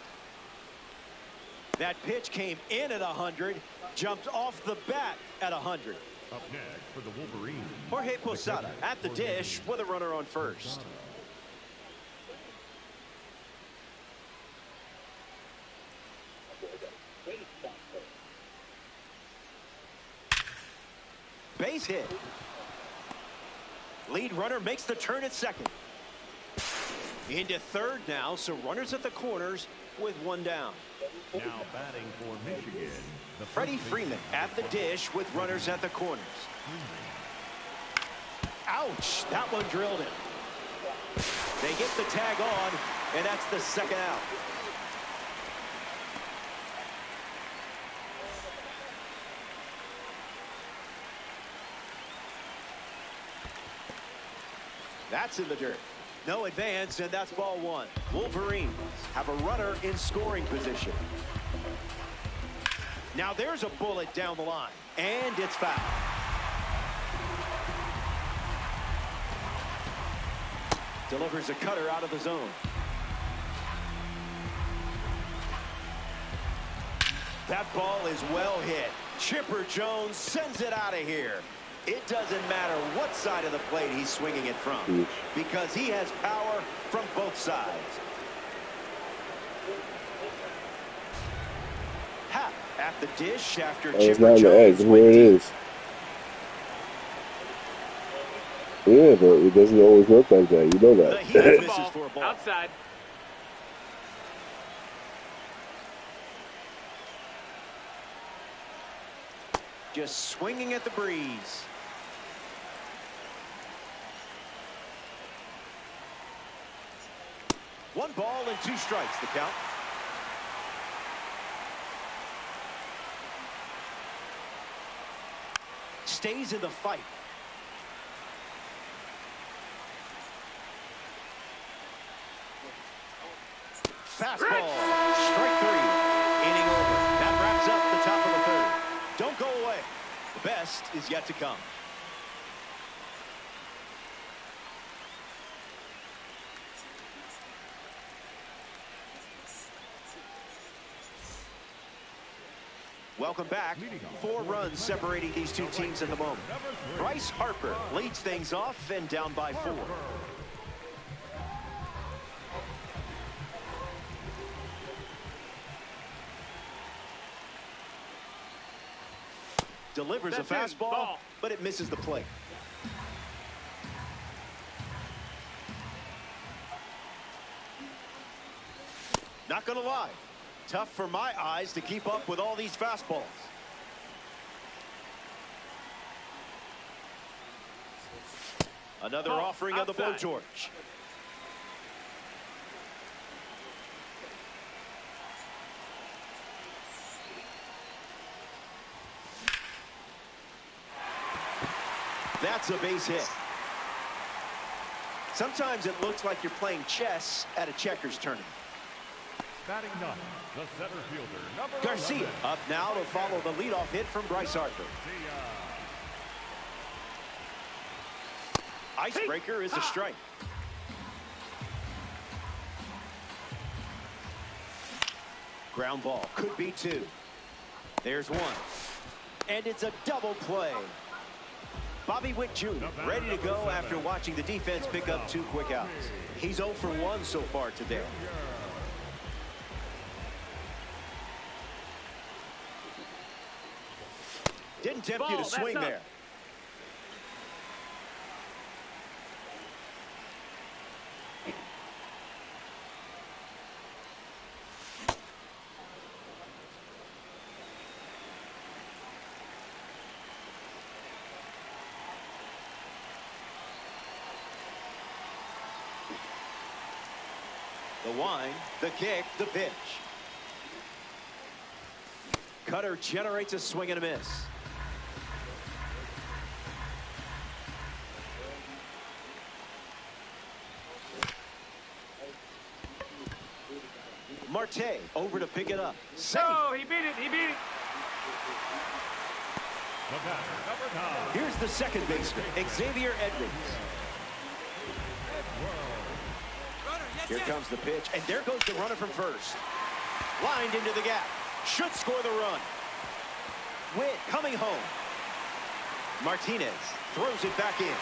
That pitch came in at 100, jumped off the bat at 100. Up next for the Wolverines, Jorge Posada at the dish with a runner on first. Base hit. Lead runner makes the turn at second. Into third now, so runners at the corners with 1 down. Now batting for Michigan, Freddie Freeman at the dish with runners at the corners. Ouch, that one drilled him. They get the tag on, and that's the second out. That's in the dirt. No advance, and that's ball 1. Wolverines have a runner in scoring position. Now there's a bullet down the line, and it's foul. Delivers a cutter out of the zone. That ball is well hit. Chipper Jones sends it out of here. It doesn't matter what side of the plate he's swinging it from, because he has power from both sides. Happ at the dish after Chipper Jones where it is. Yeah, but it doesn't always work like that. You know that. He misses for a ball. Outside. Just swinging at the breeze. One ball and 2 strikes, the count. Stays in the fight. Fastball, strike 3, inning over. That wraps up the top of the 3rd. Don't go away. The best is yet to come. Welcome back. 4 runs separating these 2 teams at the moment. Bryce Harper leads things off and down by 4. Delivers a fastball, but it misses the plate. Not gonna lie, tough for my eyes to keep up with all these fastballs. Another offering of the blowtorch. That's a base hit. Sometimes it looks like you're playing chess at a checkers tournament. Batting 9, the center fielder, number Garcia 11. up now to follow the leadoff hit from Bryce Harper. Icebreaker is a strike. Ground ball, could be 2. There's 1. And it's a double play. Bobby Witt Jr. ready to go after watching the defense pick up 2 quick outs. He's 0 for 1 so far today. Didn't tempt you to swing there. The wind, the kick, the pitch. Cutter generates a swing and a miss. Marte over to pick it up. Safe. Oh, he beat it. He beat it. Here's the second baseman, Xavier Edwards. Here comes the pitch, and there goes the runner from first. Lined into the gap. Should score the run. Witt coming home. Martinez throws it back in.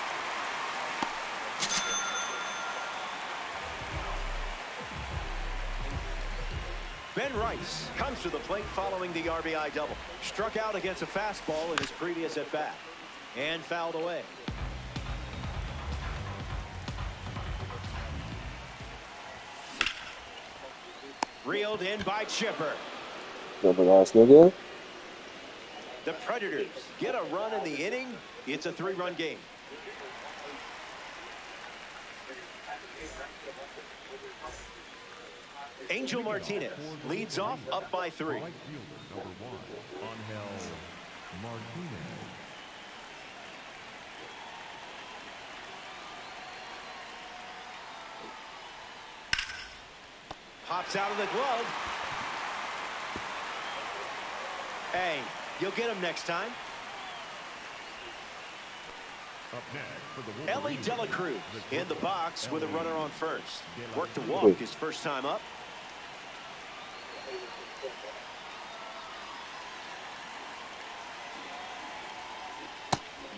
Ben Rice comes to the plate following the RBI double. Struck out against a fastball in his previous at-bat. And fouled away. Reeled in by Chipper. The Predators get a run in the inning. It's a 3-run game. Angel Martinez leads off up by 3. Right fielder, number 1, Angel Martinez. Pops out of the glove. Hey, you'll get him next time. Up next for the Ellie Wolverines, Dela Cruz in the box with a runner on first. Worked to walk his first time up.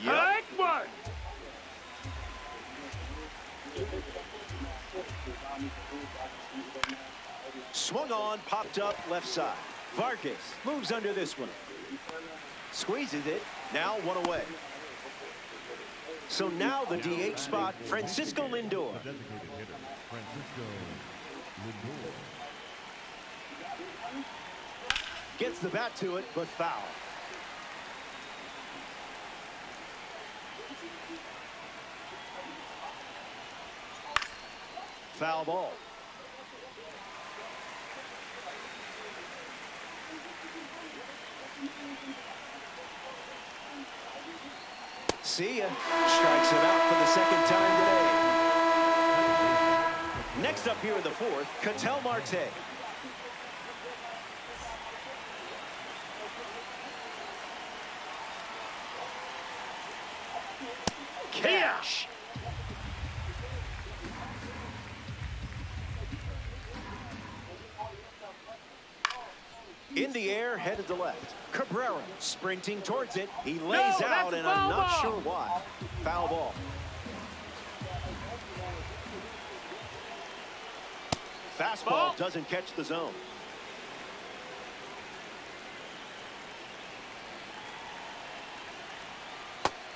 Yep. Hike one. Swung on, popped up left side. Vargas moves under this one. Squeezes it. Now 1 away. So now the DH spot, Francisco Lindor. the designated hitter, Francisco Lindor. Gets the bat to it, but foul. Foul ball. See ya. Strikes him out for the second time today. Next up here in the 4th, Ketel Marte. Cash. In the air, headed to left. Cabrera sprinting towards it. He lays out, and I'm not sure why. Foul ball. Fastball doesn't catch the zone.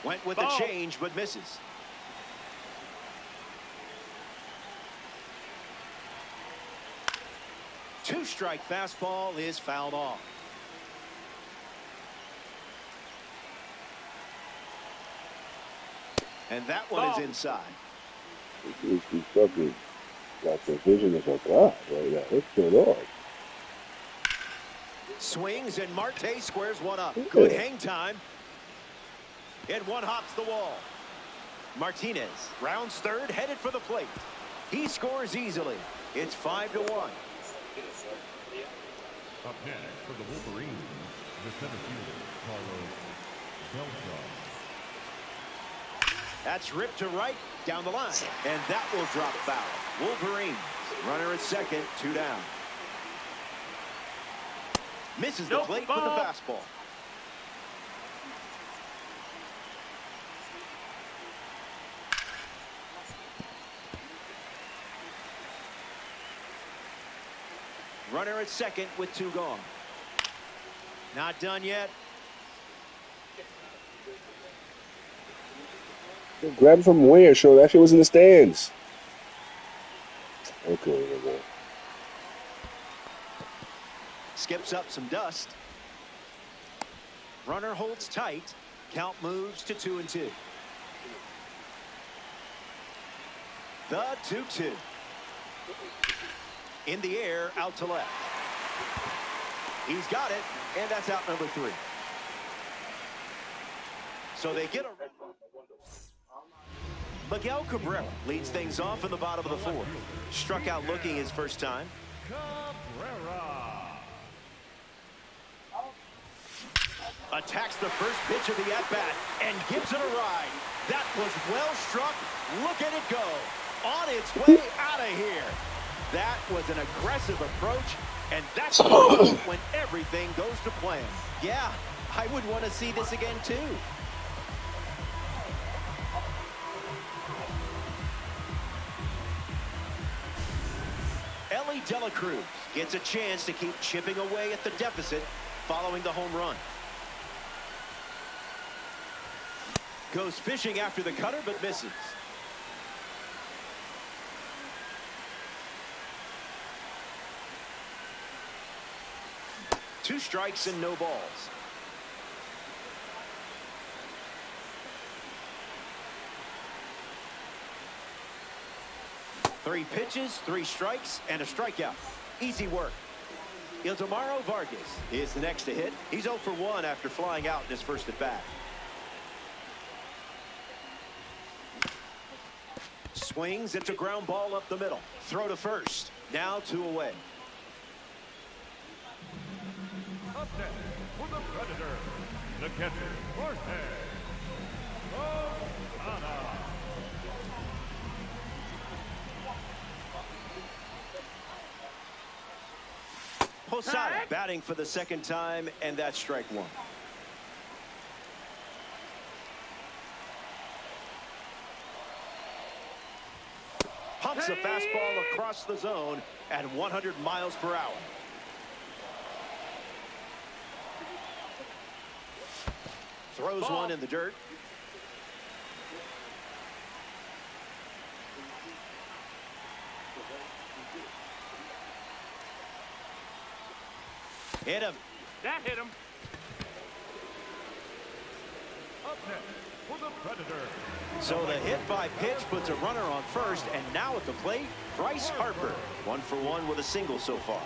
Went with the change, but misses. Two-strike fastball is fouled off. And that one is inside. He's fucking got the vision of a god right now. It's good off. Swings, and Marte squares one up. Good hang time. And one hops the wall. Martinez rounds third, headed for the plate. He scores easily. It's 5-1. Up next for the Wolverines, the center fielder, Carlos Beltran. That's ripped to right, down the line. And that will drop foul. Wolverines, runner at second, 2 down. Misses the plate with the fastball. Runner at second with 2 gone. Not done yet. Grab it from where? Show that shit was in the stands. Okay. Skips up some dust. Runner holds tight. Count moves to 2-2. The 2-2. In the air, out to left. He's got it, and that's out number 3. So they get a... Miguel Cabrera leads things off in the bottom of the 4th. Struck out looking his first time. Cabrera. Attacks the first pitch of the at-bat and gives it a ride. That was well struck. Look at it go. On its way out of here. That was an aggressive approach, and that's when everything goes to plan. Yeah, I would want to see this again, too. Elly De La Cruz gets a chance to keep chipping away at the deficit following the home run. Goes fishing after the cutter, but misses. Two strikes and no balls. Three pitches, 3 strikes, and a strikeout. Easy work. Ildemaro Vargas is the next to hit. He's 0 for 1 after flying out in his first at bat. Swings, it's a ground ball up the middle. Throw to first. Now 2 away. Up next for the Predator, the catcher, Jorge Posada. Posada batting for the second time, and that's strike 1. Pumps a fastball across the zone at 100 miles per hour. Throws one in the dirt. Hit him. That hit him. Up next for the Predator. So the hit by pitch puts a runner on first, and now at the plate, Bryce Harper. 1 for 1 with a single so far.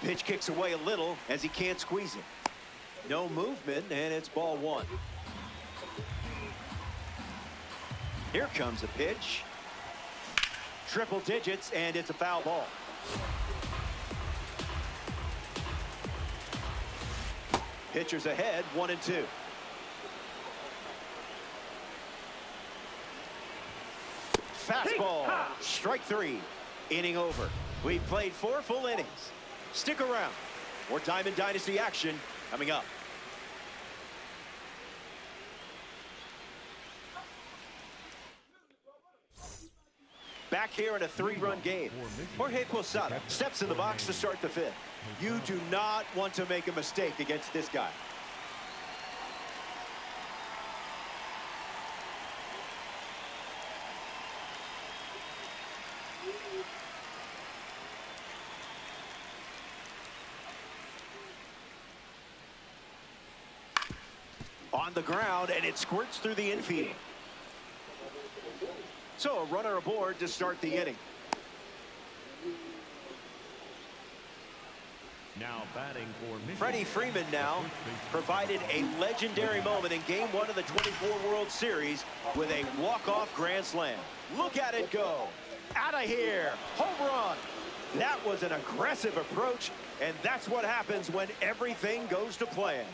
Pitch kicks away a little as he can't squeeze it. No movement, and it's ball 1. Here comes a pitch. Triple digits, and it's a foul ball. Pitchers ahead, 1 and 2. Fastball, strike 3. Inning over. We've played 4 full innings. Stick around. More Diamond Dynasty action coming up. Back here in a 3-run game. Jorge Posada steps in the box to start the 5th. You do not want to make a mistake against this guy. On the ground, and it squirts through the infield. So a runner aboard to start the inning. Now batting for Michigan. Freddie Freeman now provided a legendary moment in Game 1 of the 24 World Series with a walk-off grand slam. Look at it go. Out of here. Home run. That was an aggressive approach, and that's what happens when everything goes to plan.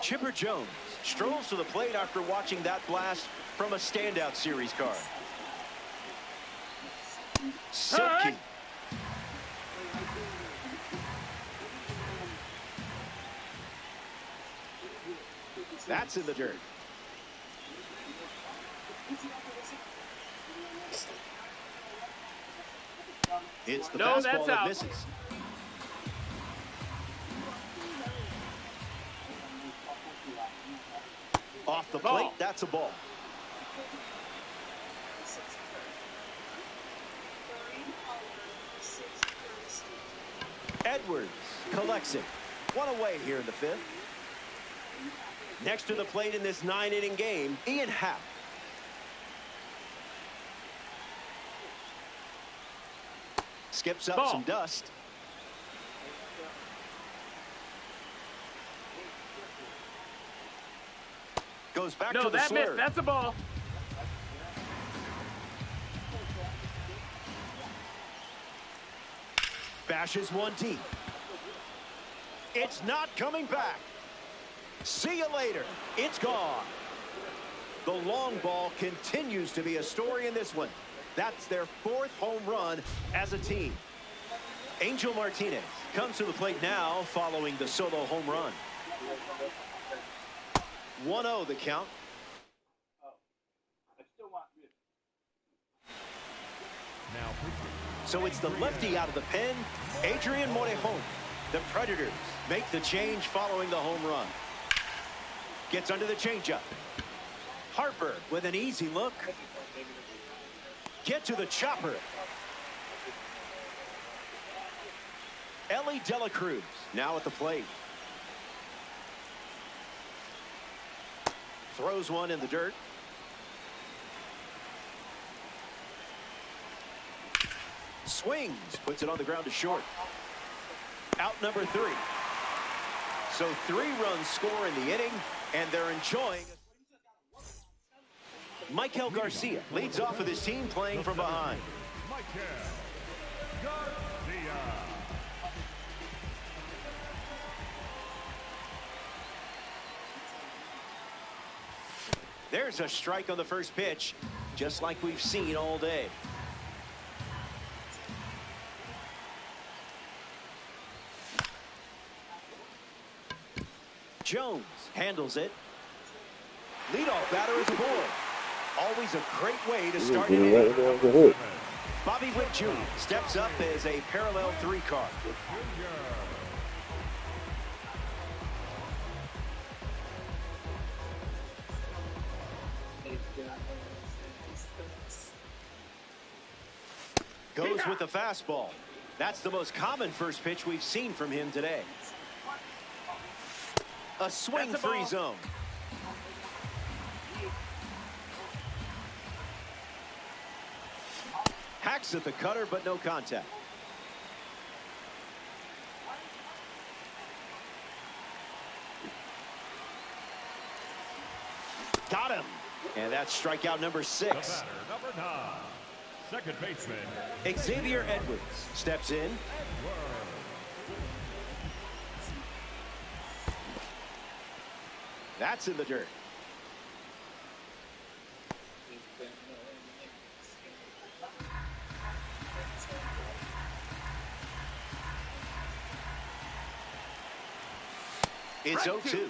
Chipper Jones strolls to the plate after watching that blast from a standout series card. Silky. That's in the dirt. It's the fastball that misses. Off the plate, that's a ball. Edwards collects it. 1 away here in the 5th. Next to the plate in this 9-inning game, Ian Happ. Skips up Ball. some dust. Goes back to the that slurve. missed. That's a ball. Bashes one deep. It's not coming back. See you later. It's gone. The long ball continues to be a story in this one. That's their 4th home run as a team. Angel Martinez comes to the plate now following the solo home run. 1-0 the count. So it's the lefty out of the pen, Adrian Morejon. The Predators make the change following the home run. Gets under the changeup. Harper with an easy look. Get to the chopper. Ellie Dela Cruz now at the plate. Throws one in the dirt. Swings, puts it on the ground to short. Out number 3. So 3 runs score in the inning, and they're enjoying. Michael Garcia leads off with his team playing from behind. Michael Garcia. There's a strike on the first pitch, just like we've seen all day. Jones handles it. Leadoff batter is aboard. Always a great way to start an inning. Bobby Witt Jr. steps up as a parallel 3 card. Goes with the fastball. That's the most common first pitch we've seen from him today. A swing-free zone. Hacks at the cutter, but no contact. Got him. And that's strikeout number 6. The batter, number 9, second baseman Xavier Edwards steps in. That's in the dirt. It's 0-2.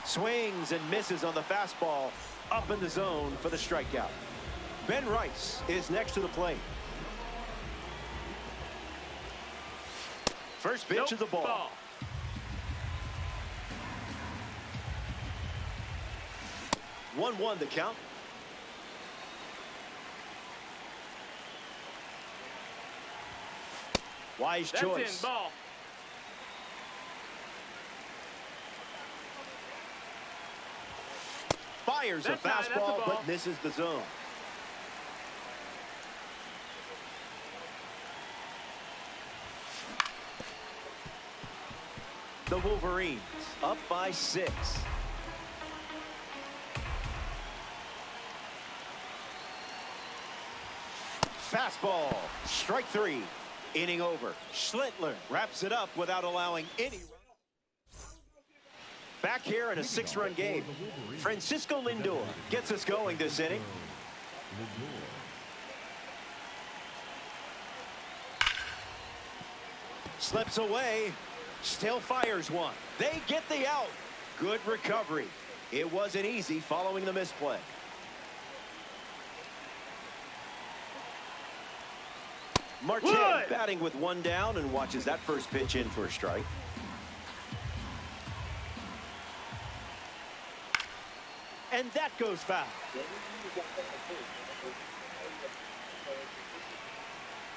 Swings and misses on the fastball. Up in the zone for the strikeout. Ben Rice is next to the plate. First pitch of the ball. 1-1 the count. Wise choice. That's in, ball. Fires a fastball, but misses the zone. The Wolverines up by 6. Fastball, strike 3. Inning over. Schlittler wraps it up without allowing any. Back here in a 6-run game. Francisco Lindor gets us going this inning. Slips away. Still fires one. They get the out. Good recovery. It wasn't easy following the misplay. Martin batting with 1 down and watches that first pitch in for a strike. And that goes foul.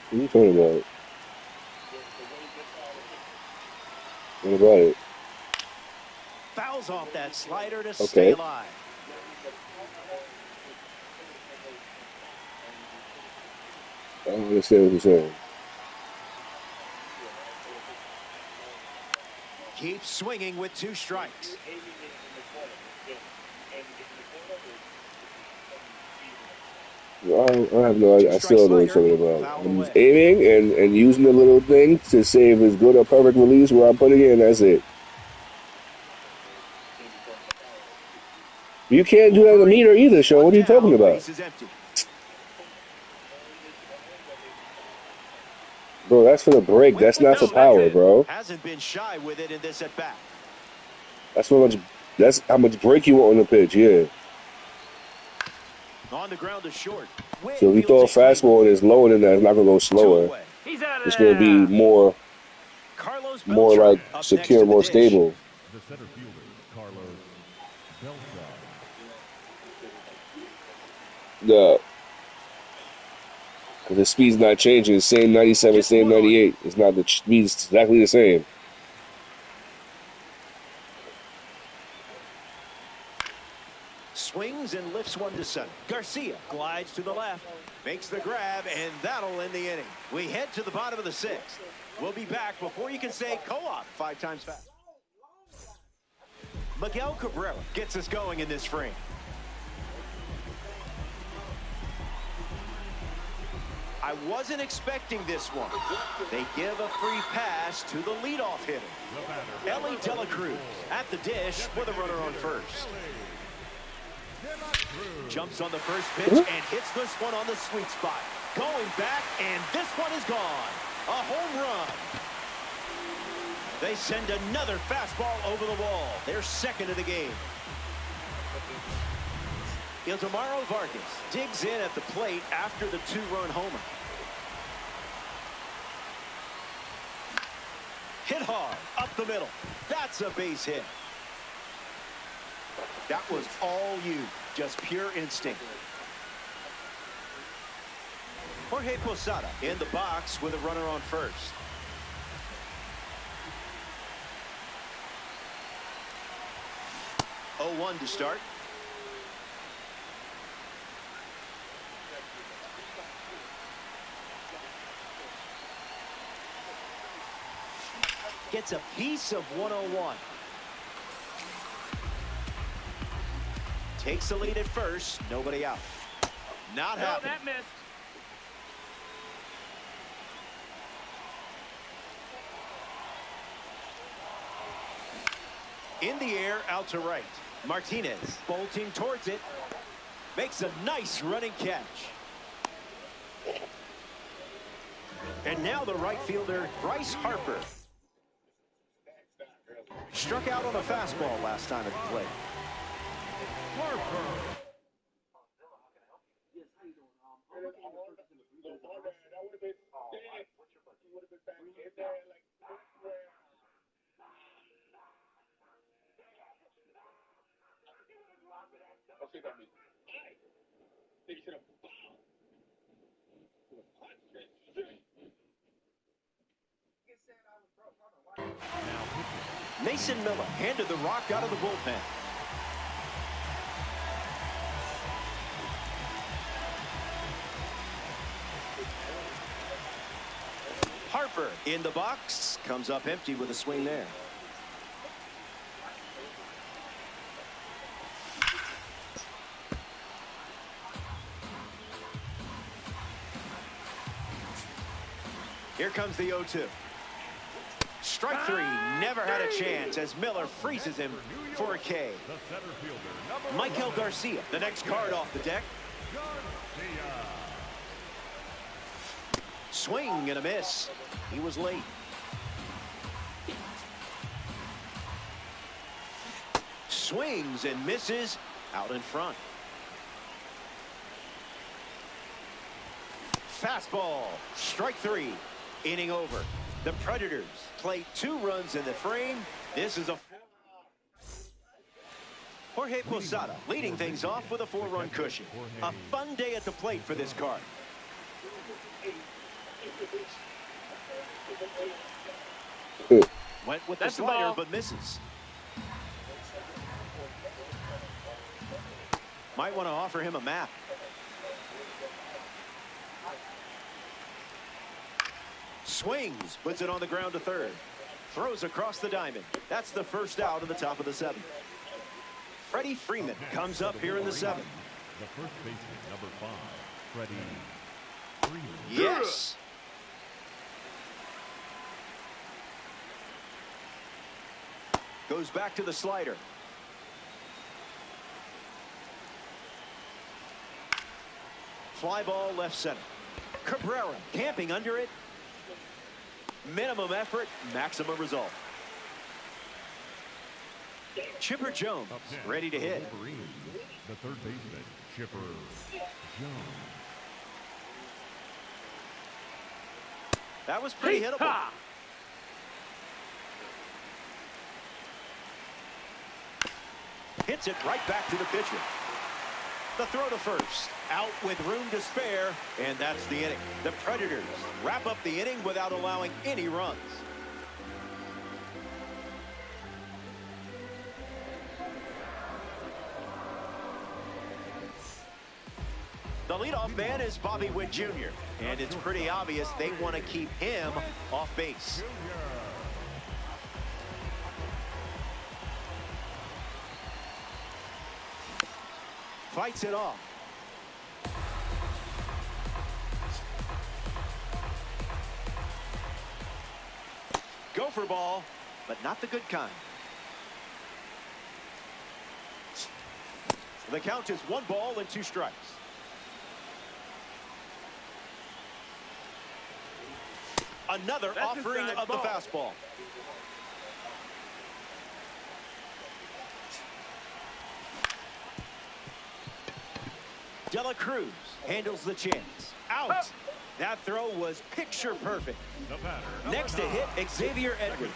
What are you talking about? What about it? fouls off that slider to stay alive. I don't understand what you're saying. Keeps swinging with 2 strikes. I have no idea. I still don't know what you're talking about. I'm just aiming and using the little thing to say if it's good or perfect release where I'm putting it in. That's it. You can't do that in the meter either, Sean. What are you talking about? Bro, that's for the break. That's not for power, bro. Hasn't been shy with it in this at bat. That's how much break you want on the pitch, yeah. On the ground to short. So if you throw a fastball and it's lower than that, it's not gonna go slower. It's gonna be more like secure, more stable. The center fielder, Carlos Beltran. The speed's not changing. It's same 97, same 98. It's not, the speed's exactly the same. Swings and lifts one to center. Garcia glides to the left, makes the grab, and that'll end the inning. We head to the bottom of the 6th. We'll be back before you can say co-op 5 times fast. Miguel Cabrera gets us going in this frame. I wasn't expecting this one. They give a free pass to the leadoff hitter. Ellie De La Cruz at the dish with a runner on first. Jumps on the first pitch and hits this one on the sweet spot. Going back, and this one is gone. A home run. They send another fastball over the wall. They're second of the game. Ildemaro Vargas digs in at the plate after the 2-run homer. Hit hard, up the middle. That's a base hit. That was all you, just pure instinct. Jorge Posada in the box with a runner on first. Oh, 1 to start. Gets a piece of 101. Takes the lead at first. Nobody out. Not happening. That missed. In the air, out to right. Martinez bolting towards it. Makes a nice running catch. And now the right fielder, Bryce Harper. Struck out on a fastball last time at the plate. Mason Miller handed the rock out of the bullpen. Harper in the box, comes up empty with a swing there. Here comes the 0-2. Strike 3, never had a chance as Miller freezes him for a K. Michael Garcia, the next card off the deck. Swing and a miss. He was late. Swings and misses out in front. Fastball, strike 3, inning over. The Predators play 2 runs in the frame. This is a Jorge Posada leading things off with a 4-run cushion. A fun day at the plate for this card. Went with the slider but misses. Might want to offer him a map. Swings, puts it on the ground to third. Throws across the diamond. That's the first out of the top of the seventh. Freddie Freeman comes up here in the seventh. The first baseman, number 5, Freddie Freeman. Yes. Goes back to the slider. Fly ball left center. Cabrera camping under it. Minimum effort, maximum result. Chipper Jones ready to hit. The third baseman, Chipper Jones. That was pretty hittable. Hits it right back to the pitcher. The throw to first. Out with room to spare, and that's the inning. The Predators wrap up the inning without allowing any runs. The leadoff man is Bobby Witt Jr., and it's pretty obvious they want to keep him off base. Fights it off. Gopher ball, but not the good kind. The count is 1 ball and 2 strikes. Another offering of the fastball. De La Cruz handles the chance. Out. That throw was picture perfect. Next to hit, Xavier Edwards.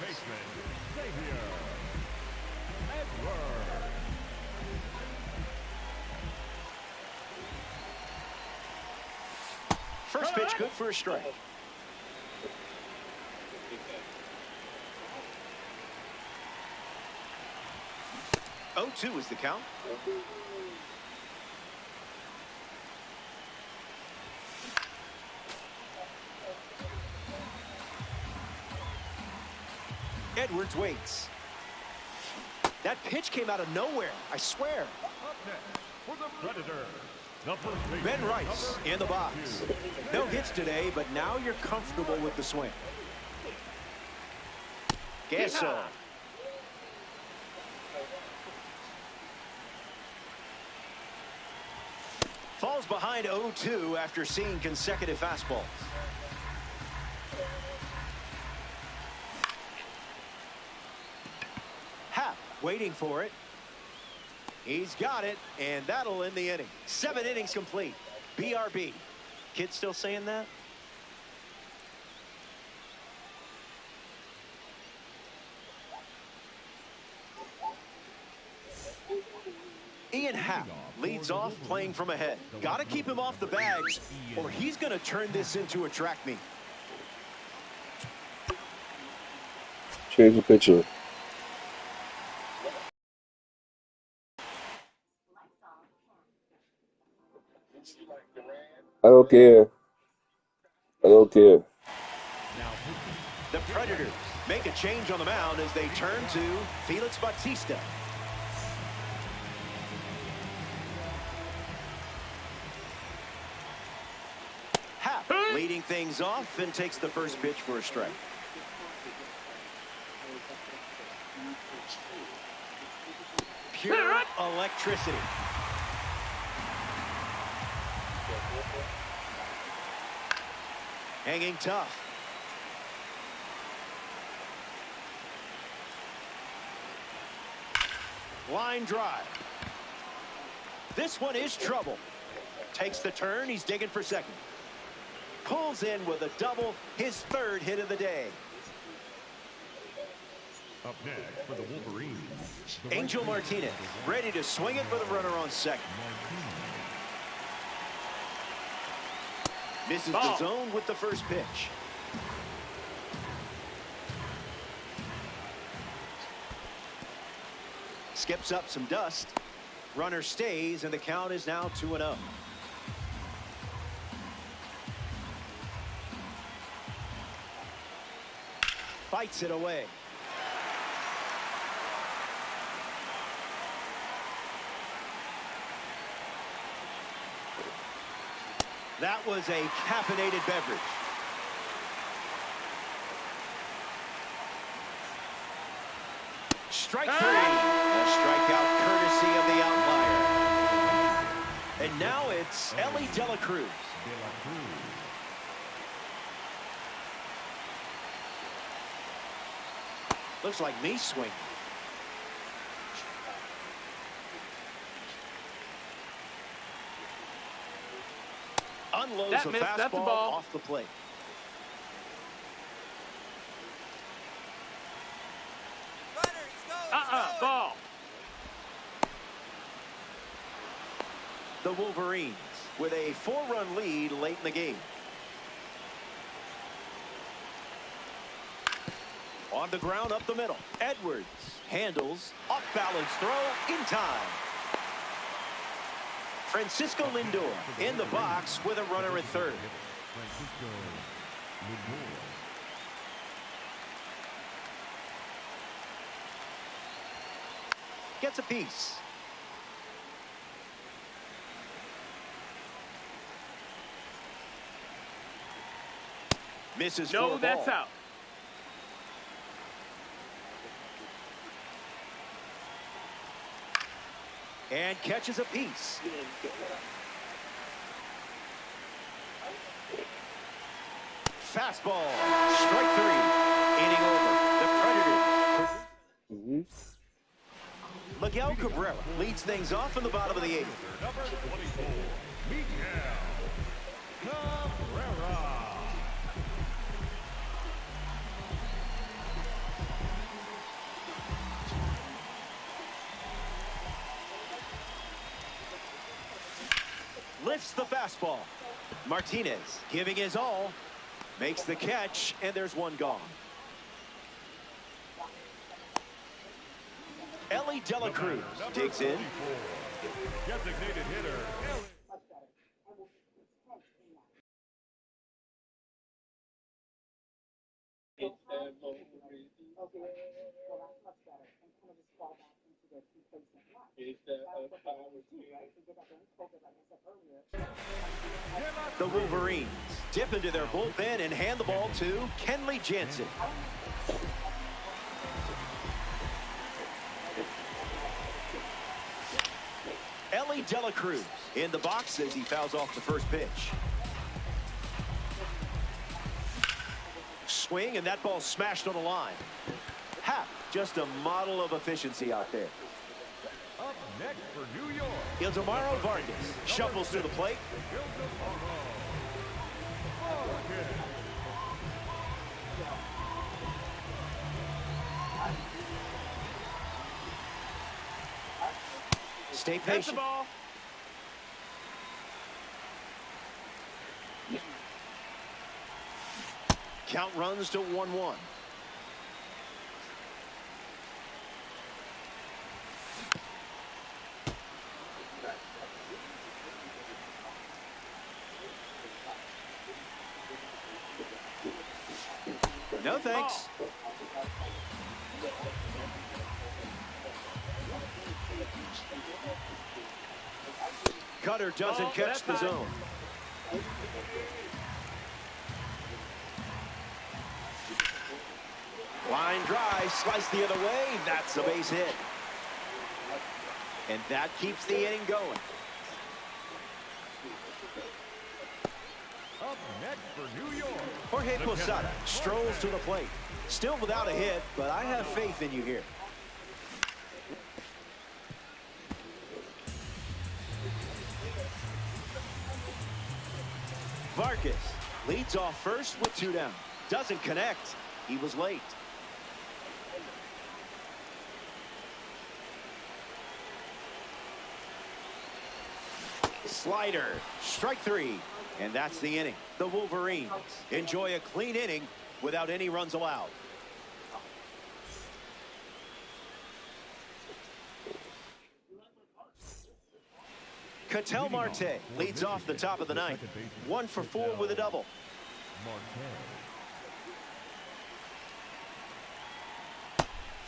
First pitch good for a strike. 0-2 is the count. Edwards waits. That pitch came out of nowhere, I swear. For the Predator, Ben Rice in the box. No hits today, but now you're comfortable with the swing. Gasso. Falls behind 0-2 after seeing consecutive fastballs. Happ waiting for it. He's got it, and that'll end the inning. 7 innings complete. BRB. Kids still saying that? Ian Happ leads off playing from ahead. Got to keep him off the bags, or he's going to turn this into a track meet. Change the pitcher. I don't care. I don't care. The Predators make a change on the mound as they turn to Felix Bautista. Happ leading things off and takes the first pitch for a strike. Pure electricity. Hanging tough. Line drive. This one is trouble. Takes the turn. He's digging for second. Pulls in with a double, his third hit of the day. Up next for the Wolverines, Angel Martinez ready to swing it with a runner on second. Misses the zone with the first pitch. Skips up some dust. Runner stays, and the count is now 2-0. Fights it away. That was a caffeinated beverage. Strike three. A strikeout courtesy of the outlier. And now it's Elly De La Cruz. Looks like me swing. Unloads a fastball off the plate. Ball. The Wolverines with a 4-run lead late in the game. On the ground up the middle. Edwards handles. Off balance throw in time. Francisco Lindor in the box with a runner at third. Francisco Lindor. Gets a piece. Misses for a ball. No, that's out. And catches a piece. Fastball. Strike three. Inning over. The Predators. Miguel Cabrera leads things off in the bottom of the eighth. Number 24, Miguel Cabrera. Lifts the fastball. Martinez giving his all. Makes the catch, and there's one gone. Elly De La Cruz digs in. Designated hitter. The Wolverines dip into their bullpen and hand the ball to Kenley Jansen. Elly De La Cruz in the box as he fouls off the first pitch. Swing, and that ball smashed on the line. Happ, just a model of efficiency out there. Up next for New York. Ildemaro Vargas shuffles to the plate. Stay patient. Ball. Count runs to 1-1. No thanks. Cutter doesn't catch the zone. Line drive, slice the other way. That's a base hit. And that keeps the inning going. Up next for New York. Jorge Posada strolls to the plate. Still without a hit, but I have faith in you here. Vargas leads off first with 2 down. Doesn't connect. He was late. Slider, strike 3, and that's the inning. The Wolverines enjoy a clean inning without any runs allowed. Ketel Marte leads off the top of the ninth. 1 for 4 with a double.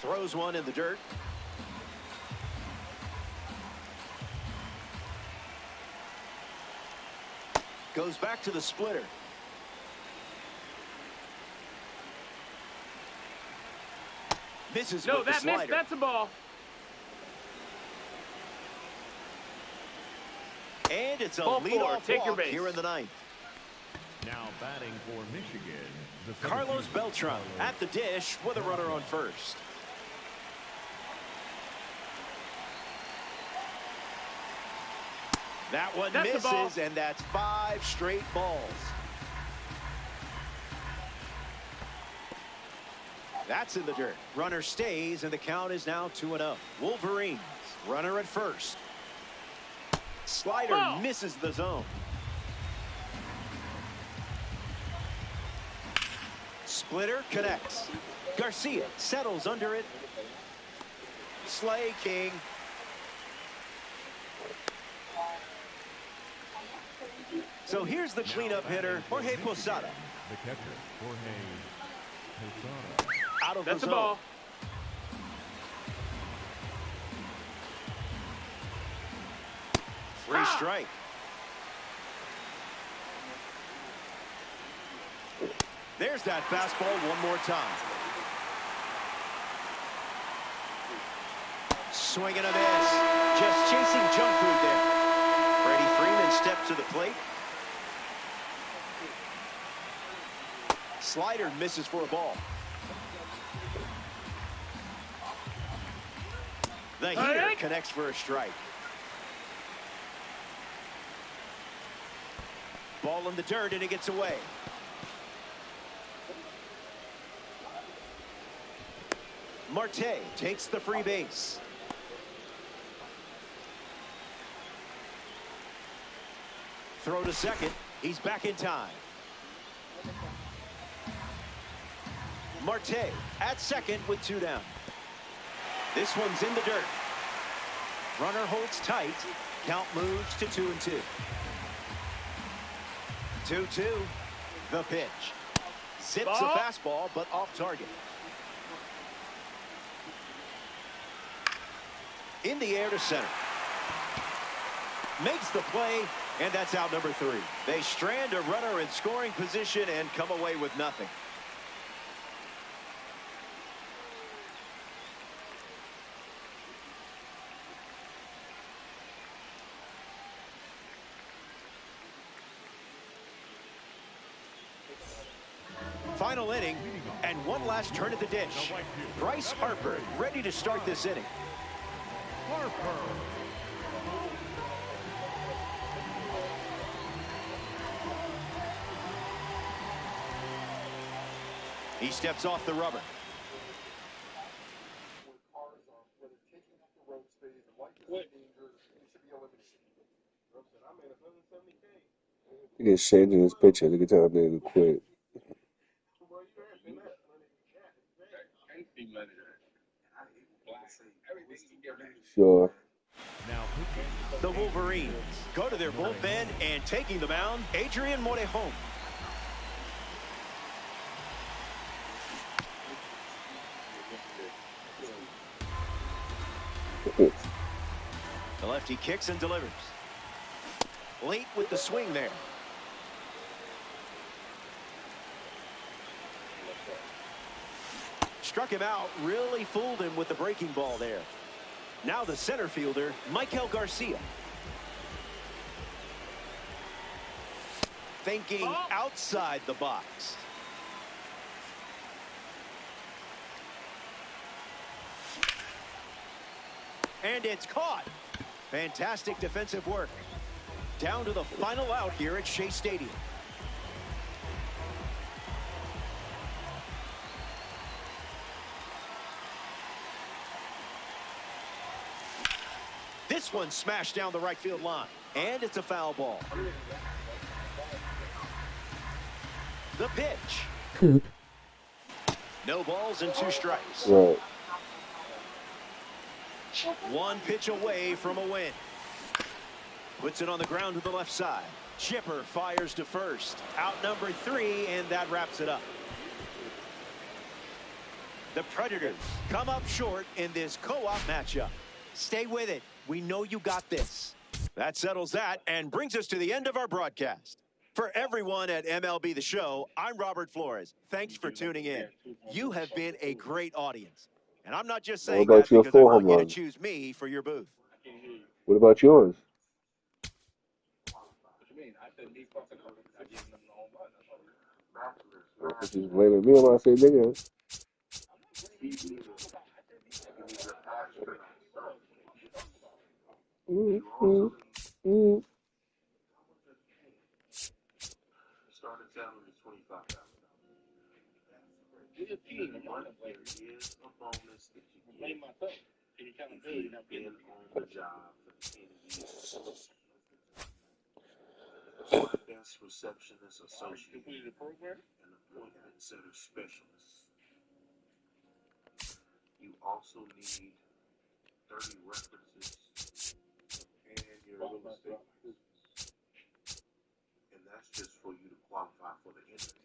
Throws one in the dirt. Goes back to the splitter. Misses No, with the that slider. missed. That's a ball. And it's a Ball four. leadoff Take your walk base. here in the ninth. Now batting for Michigan, the Carlos 17th, Beltran at the dish with a runner on first. That one That's a ball. misses, and that's 5 straight balls. That's in the dirt. Runner stays, and the count is now 2-0. Wolverines, runner at first. Slider Ball. misses the zone. Splitter connects. Garcia settles under it. Slay King. So here's the cleanup hitter, Jorge Posada. the catcher, Jorge Posada. Out of That's the a zone. ball. Free strike. There's that fastball one more time. Swing and a miss. Just chasing junk food there. Freddie Freeman steps to the plate. Slider misses for a ball. The hitter connects for a strike. Ball in the dirt, and it gets away. Marte takes the free base. Throw to second. He's back in time. Marte at second with 2 down. This one's in the dirt. Runner holds tight. Count moves to 2-2. 2-2. The pitch. Zips Ball. a fastball, but off target. In the air to center. Makes the play, and that's out number 3. They strand a runner in scoring position and come away with nothing. Final inning, and one last turn at the dish. Bryce Harper ready to start this inning. Harper. He steps off the rubber. Where cars are, where they're taking up the road space, the white is dangerous, it should be eliminated. Rob said, I made $170K. He just changing his picture. Look at how nigga quit. Well, you ain't that money. Sure. Now pitching. The Wolverines go to their bullpen, and taking the mound, Adrian Morejon. The lefty kicks and delivers. Late with the swing there. Struck him out, really fooled him with the breaking ball there. Now the center fielder, Michael Garcia. Thinking outside the box. And it's caught. Fantastic defensive work. Down to the final out here at Shea Stadium. This one smashed down the right field line. And it's a foul ball. The pitch. No balls and 2 strikes. Right. One pitch away from a win. Puts it on the ground to the left side. Chipper fires to first. Out number 3, and that wraps it up. The Predators come up short in this co-op matchup. Stay with it. We know you got this. That settles that and brings us to the end of our broadcast. For everyone at MLB The Show, I'm Robert Flores. Thanks for tuning in. You have been a great audience. And I'm not just saying that because I want you to choose me for your booth. What about yours? Just blaming me when I say nigga. Starting salary is $25,000. There is a bonus that you get if you've been on the job for 10 years. Front desk receptionist associate and appointment setter specialist. You also need 30 references and your real estate license. And that's just for you to qualify for the interview.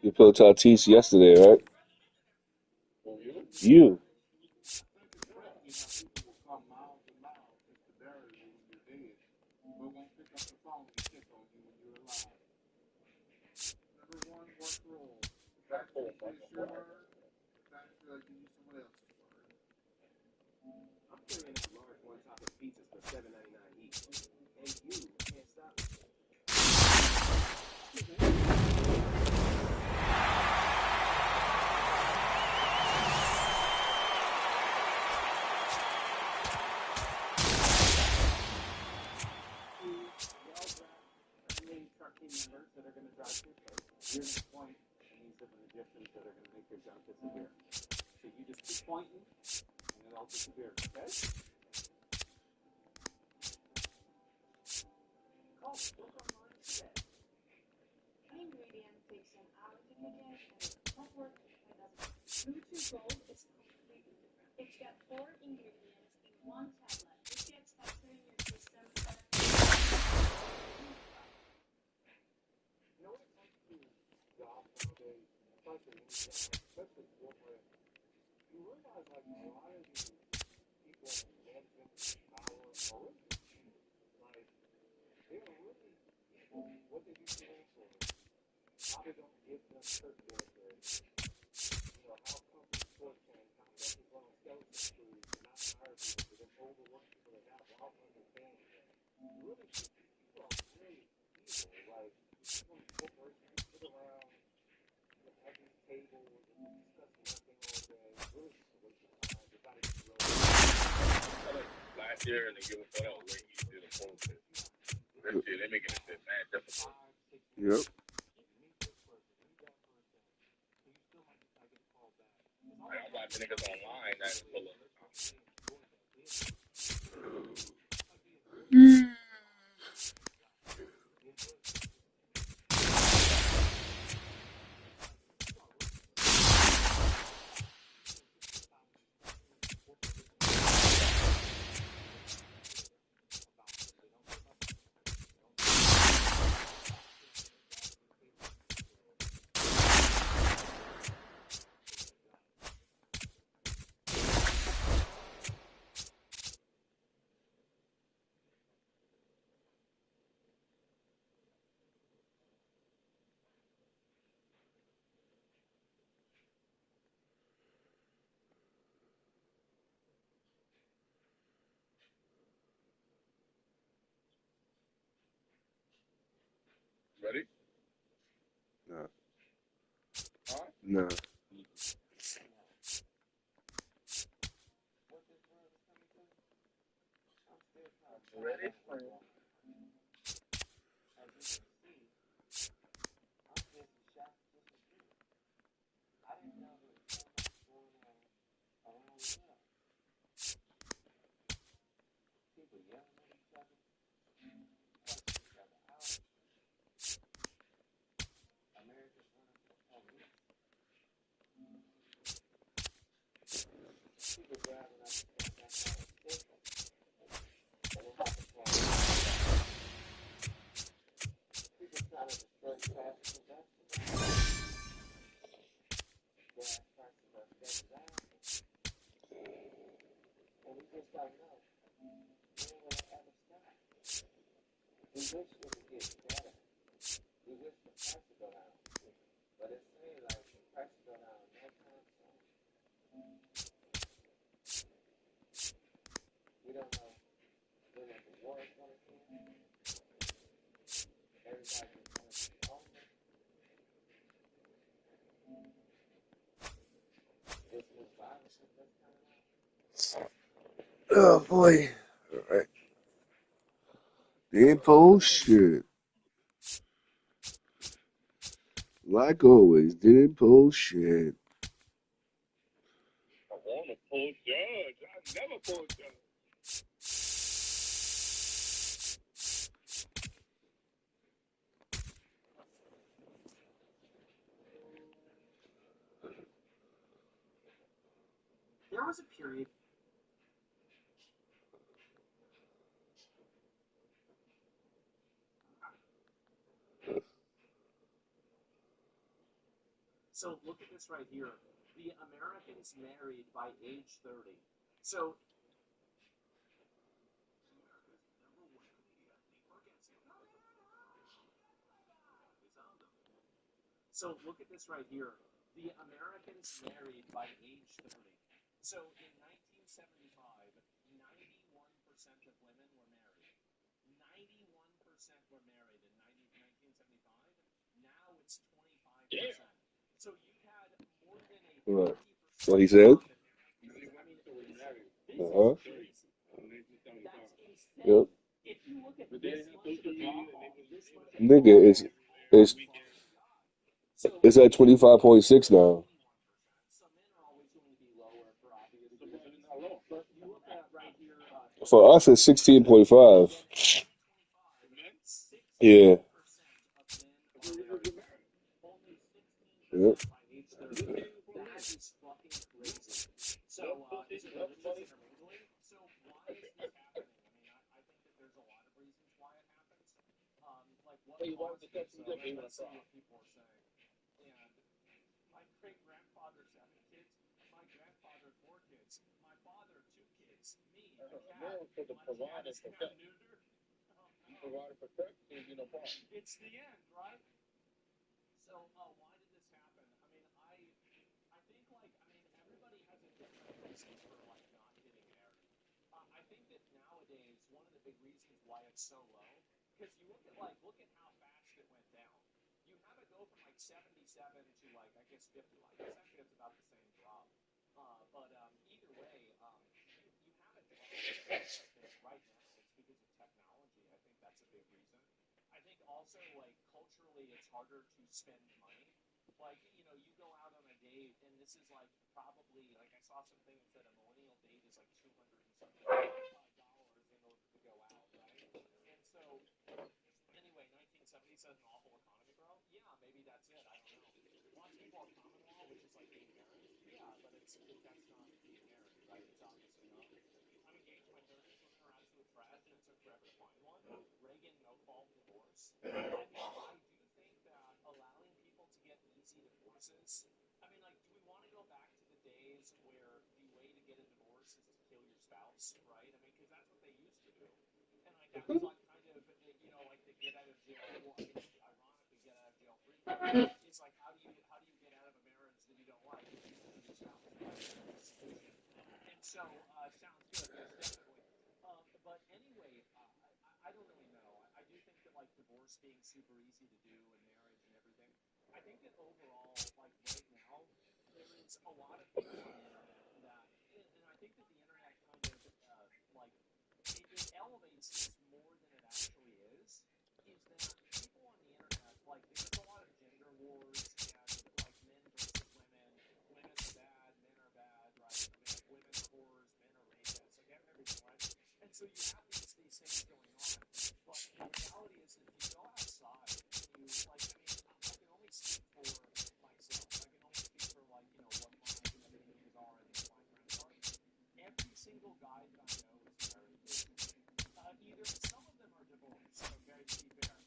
You played Tatis yesterday, right? You. Last year and the year before that was way easier to pull it. This year they're making it mad difficult. Yep. Like, I'm watching niggas online that pull up. Ready? No. Huh? No. Ready? Oh boy. All right. Deadpool shit. Like always, Deadpool shit. I want to pull Judge. I never pulled Judge. There was a period. So look at this right here. The Americans married by age 30. So look at this right here. The Americans married by age 30. So in 1975, 91% of women were married. 91% were married in 1975. Now it's 25%. So you had more than a 50% What? What he said? I mean, this Uh-huh. is crazy. That's insane. Yep. If you look at this much of a drop off, this much of a Nigga, it's at 25.6 now. some men are always going to be lower for obvious reasons. But you look at right here. For us, it's 16.5. Yeah. Yep. By age 30. That is fucking crazy. So is it religious intermingling? So why is this happening? I mean, I think that there's a lot of reasons why it happens. Like what causes it? So let's see what people are saying. And my great grandfather 7 kids. My grandfather 4 kids. My father 2 kids. Me a cat. My dad is now neuter. Provided protection, you know, problem. It's the end, right? So why did this happen? I mean, I think everybody has a different reason for like not getting married. I think that nowadays one of the big reasons why it's so low, because you look at how fast it went down. You have it go from like 77 to like I guess 50. I guess actually it's about the same drop. But either way, you have it drop right now. It's because of technology. I think that's a big reason. I think also like culturally, it's harder to spend money. Like you go out on a date, and this is like probably like I saw something that said a millennial date is like $200 and something dollars in order to go out, right? And so anyway, 1970 says an awful economy, bro. Yeah, maybe that's it. I don't know. Lots of people have common law, which is like being married. Yeah, but that's not being married, right? It's obviously not. I'm engaged in my 30s. Women are absolute trash, and it took forever to find one. Reagan, no fault divorce. I do think that allowing people to get easy divorces. I mean, like, do we want to go back to the days where the way to get a divorce is to kill your spouse, right? I mean, because that's what they used to do, and like that was like kind of like the get out of jail. Well, I mean, ironically, get out of jail free card. It's like how do you get out of a marriage that you don't like if you kill your spouse? Right? Solution. And so sounds good, most definitely. But anyway, I don't really know. I do think that like divorce divorce being super easy to do and marriage and everything. I think that overall, like right now, there is a lot of people on the internet that, and I think that the internet kind of like it elevates this more than it actually is that people on the internet, like there's a lot of gender wars and like men versus women, women are bad, men are bad, right? I mean, like women are whores, men are rapists, like everything, right? And so you have these things going on, but the reality is that if you go outside and you like, I mean, I can only speak for myself. I can only speak for like what my opinions are and what my friends are. Every single guy that I know is married. Either some of them are divorced, okay, to be fair,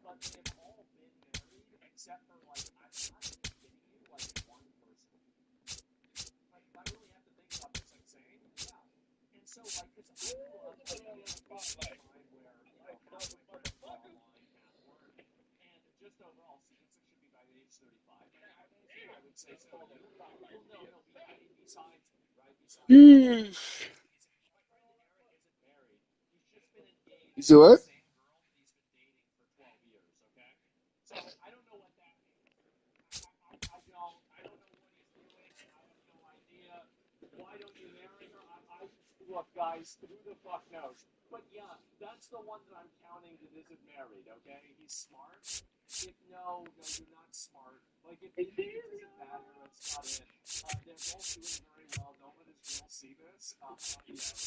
but they've all been married except for like I'm not even kidding you, like one person. Like if I really have to think about this, like saying, yeah. And so like, cause I grew up like in a time where half my friends were online, half weren't, and just overall statistics should be by age 35. But I would say so. Well, no. Besides me, right? Besides. You see what? Same girl that he's been dating for 12 years, okay? So I don't know what that means. I don't know what he's doing. I have no idea. Why don't you marry her? Look, guys, who the fuck knows? But yeah, that's the one that I'm counting that isn't married, okay? He's smart. No, you're not smart. Like, if it doesn't matter, it's not in. They're both doing very well. Don't let his girl see this. Yeah,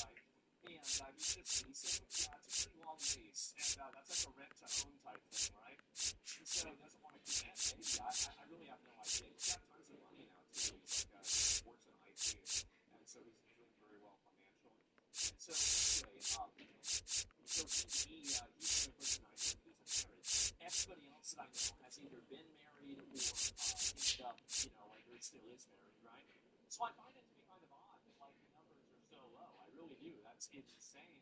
right. And he's just leasing. Yeah, it's a pretty long lease. And that's like a rent-to-own type thing, right? And so he doesn't want to commit. Maybe. I really have no idea. He's got tons of money now, too. He's like works in IT. And so he's doing very well financially. And so anyway, so he's a person I know who isn't married. Everybody else that I know has either been married or ended up, like or still is married, right? So I find it to be kind of odd that like the numbers are so low. I really do. That's insane.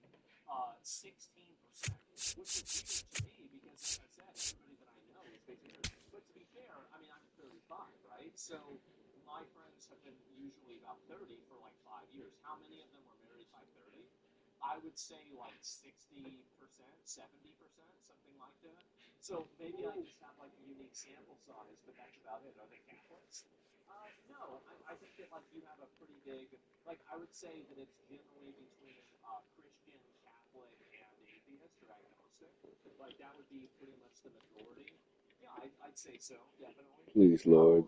16%, which is weird to me because, like I said, everybody that I know is basically. But to be fair, I mean I'm 35, right? So my friends have been usually about 30 for like 5 years. How many of them were married by 30? I would say like 60%, 70%, something like that. So maybe I just have like a unique sample size, but that's about it. Are they Catholics? No, I think that like you have a pretty big, like I would say that it's generally between Christian, Catholic, and atheist or agnostic. Like that would be pretty much the majority. Yeah, I'd say so, definitely. Please, Lord.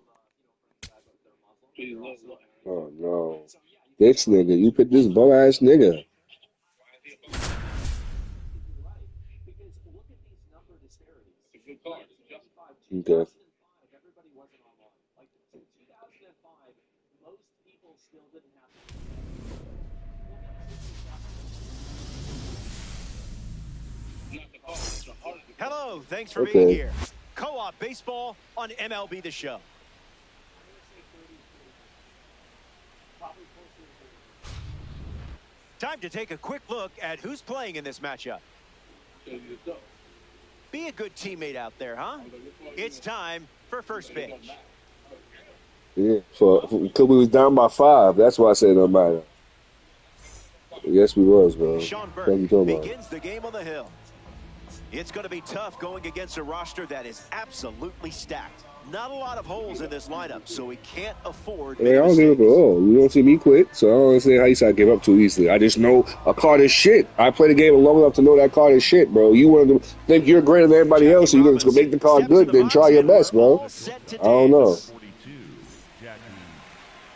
Please, Lord. Oh no, this nigga! You picked this bum ass nigga. Because look at these number disparities. It's a good card. Okay. 2005, everybody wasn't online. Like in 2005, most people still didn't have. Hello, thanks for being here. Co-op baseball on MLB The Show. Time to take a quick look at who's playing in this matchup. Be a good teammate out there, huh? It's time for first pitch. Yeah, because we was down by 5. That's why I said no matter. Yes, we was, bro. Sean Burke begins the game on the hill. It's going to be tough going against a roster that is absolutely stacked. Not a lot of holes in this lineup, so we can't afford. Hey, I don't give up at all. You don't see me quit, so I don't understand how you say I give up too easily. I just know a card is shit. I play the game long enough to know that card is shit, bro. You want to think you're greater than everybody else, so you're going to make the card good, then try your best, bro. I don't know.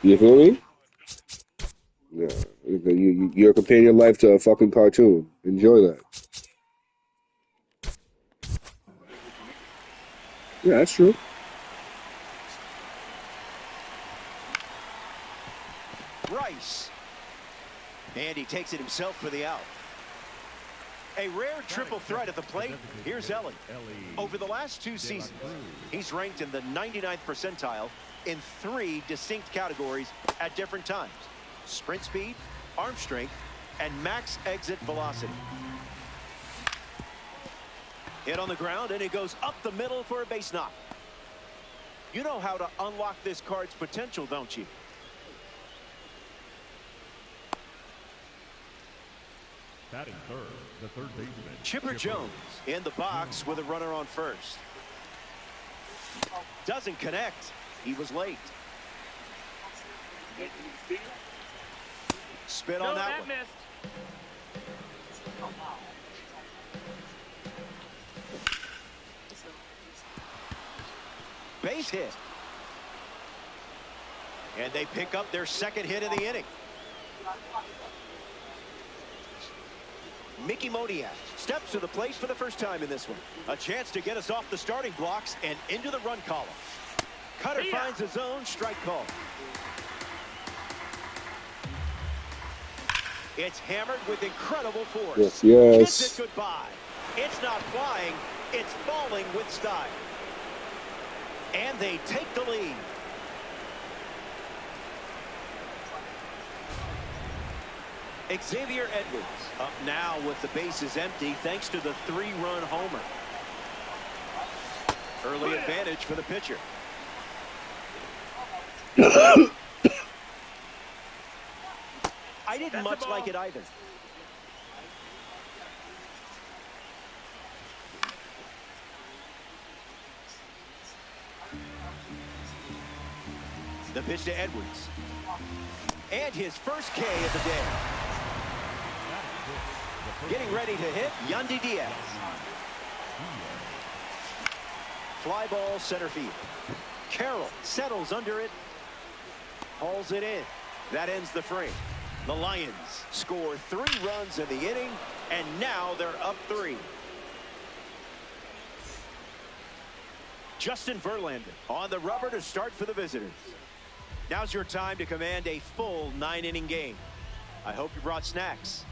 You feel me? Yeah, you're comparing your life to a fucking cartoon. Enjoy that. Yeah, that's true. Rice. And he takes it himself for the out. A rare triple threat at the plate. Here's Ellie. Over the last 2 seasons, he's ranked in the 99th percentile in 3 distinct categories at different times. Sprint speed, arm strength, and max exit velocity. Hit on the ground, and it goes up the middle for a base knock. You know how to unlock this card's potential, don't you? Batting third, the third baseman. Chipper Jones in the box with a runner on first. Doesn't connect. He was late. Spit on that one. Missed. Base hit. And they pick up their second hit of the inning. Mickey Moniak steps to the plate for the first time in this one. A chance to get us off the starting blocks and into the run column. Cutter finds his own strike call. It's hammered with incredible force. Yes, yes. Kiss it goodbye. It's not flying, it's falling with style. And they take the lead. Xavier Edwards up now with the bases empty thanks to the 3-run homer. Early advantage for the pitcher. I didn't much like it either. The pitch to Edwards. And his first K of the day. Getting ready to hit, Yandy Diaz. Fly ball center field. Carroll settles under it. Hauls it in. That ends the frame. The Lions score 3 runs in the inning, and now they're up 3. Justin Verlander on the rubber to start for the visitors. Now's your time to command a full 9-inning game. I hope you brought snacks.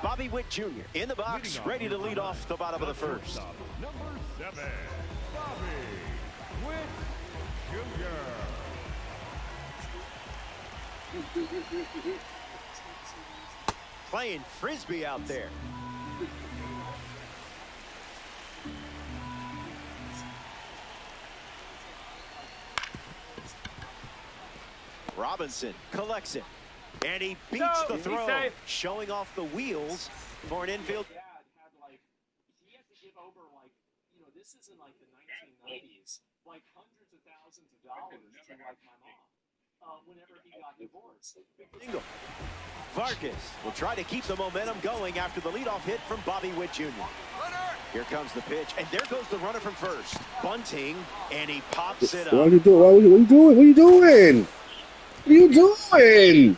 Bobby Witt Jr. in the box, ready to lead off the bottom of the first. Number 7, Bobby Witt Jr. Playing frisbee out there. Robinson collects it. And he beats the throw, showing off the wheels for an infield. Dad had like, he had to give over like, you know, this isn't like the 1990s, like hundreds of thousands of dollars to like my mom whenever he got divorced. Single. Vargas will try to keep the momentum going after the leadoff hit from Bobby Witt Jr. Here comes the pitch, and there goes the runner from first. Bunting, and he pops it up. What are you doing? What are you doing? What are you doing? What are you doing?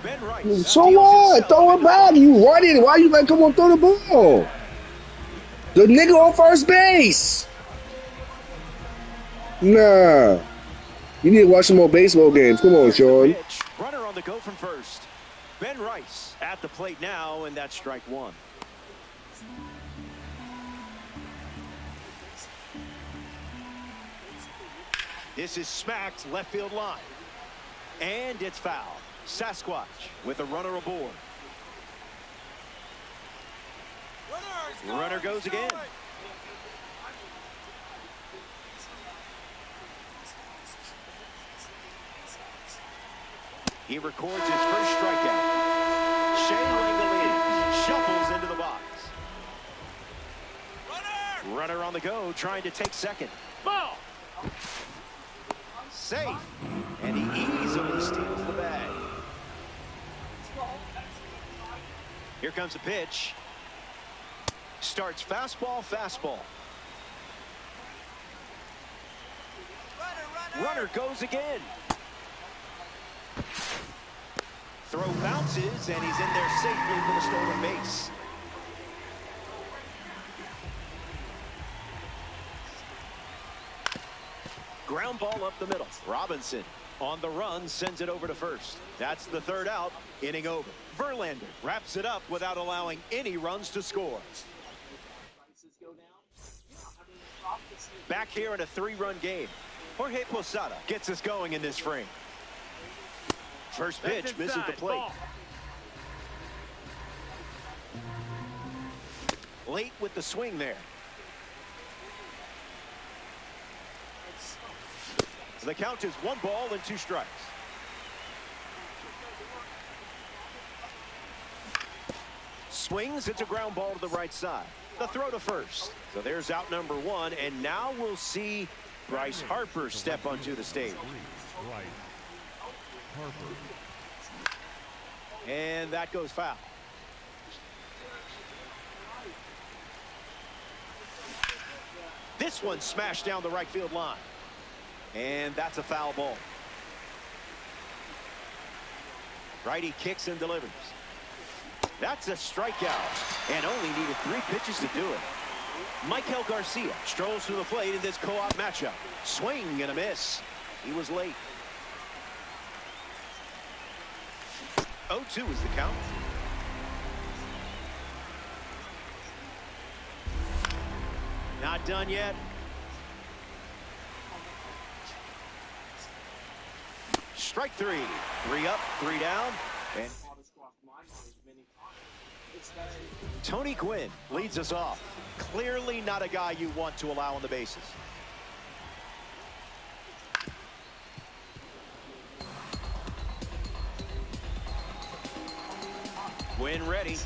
Ben Rice. So what? Throw it back. You running. Why you like, come on, throw the ball? The nigga on first base. Nah. You need to watch some more baseball games. Come on, Sean. Runner on the go from first. Ben Rice at the plate now, and that's strike 1. This is smacked left field line. And it's foul. Sasquatch with a runner aboard. Runner goes again. He records his first strikeout. Shane Langoliers shuffles into the box. Runner on the go, trying to take second. Ball. Safe. And he easily steals the bag. Here comes the pitch. Starts fastball, fastball. Runner goes again. Throw bounces, and he's in there safely for the stolen base. Ground ball up the middle. Robinson on the run sends it over to first. That's the third out. Inning over. Verlander wraps it up without allowing any runs to score. Back here in a 3-run game. Jorge Posada gets us going in this frame. First pitch misses the plate. Late with the swing there. The count is 1 ball and 2 strikes. Swings. It's a ground ball to the right side. The throw to first. So there's out number 1, and now we'll see Bryce Harper step onto the stage. Bryce Harper. And that goes foul. This one smashed down the right field line. And that's a foul ball. Righty kicks and delivers. That's a strikeout, and only needed 3 pitches to do it. Maikel Garcia strolls to the plate in this co-op matchup. Swing and a miss. He was late. 0-2 is the count. Not done yet. Strike 3. 3 up, 3 down. And Tony Gwynn leads us off. Clearly not a guy you want to allow on the bases. Gwynn ready.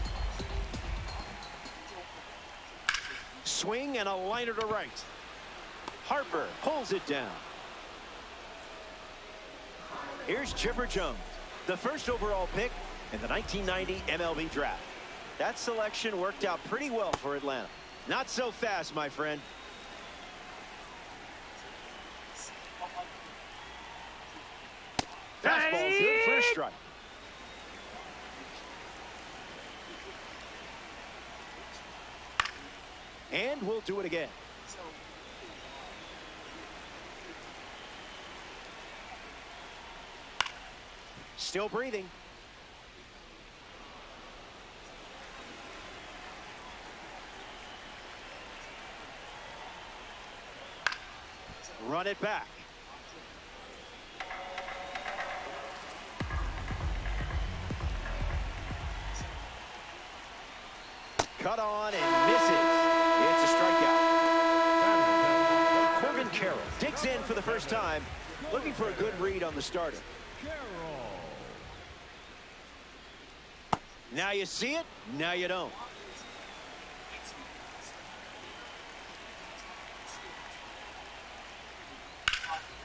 Swing and a liner to right. Harper pulls it down. Here's Chipper Jones, the first overall pick in the 1990 MLB draft. That selection worked out pretty well for Atlanta. Not so fast, my friend. Fastball good for a strike. And we'll do it again. Still breathing. Run it back. Cut on and misses. It's a strikeout. Corbin Carroll digs in for the first time, looking for a good read on the starter. Now you see it, now you don't.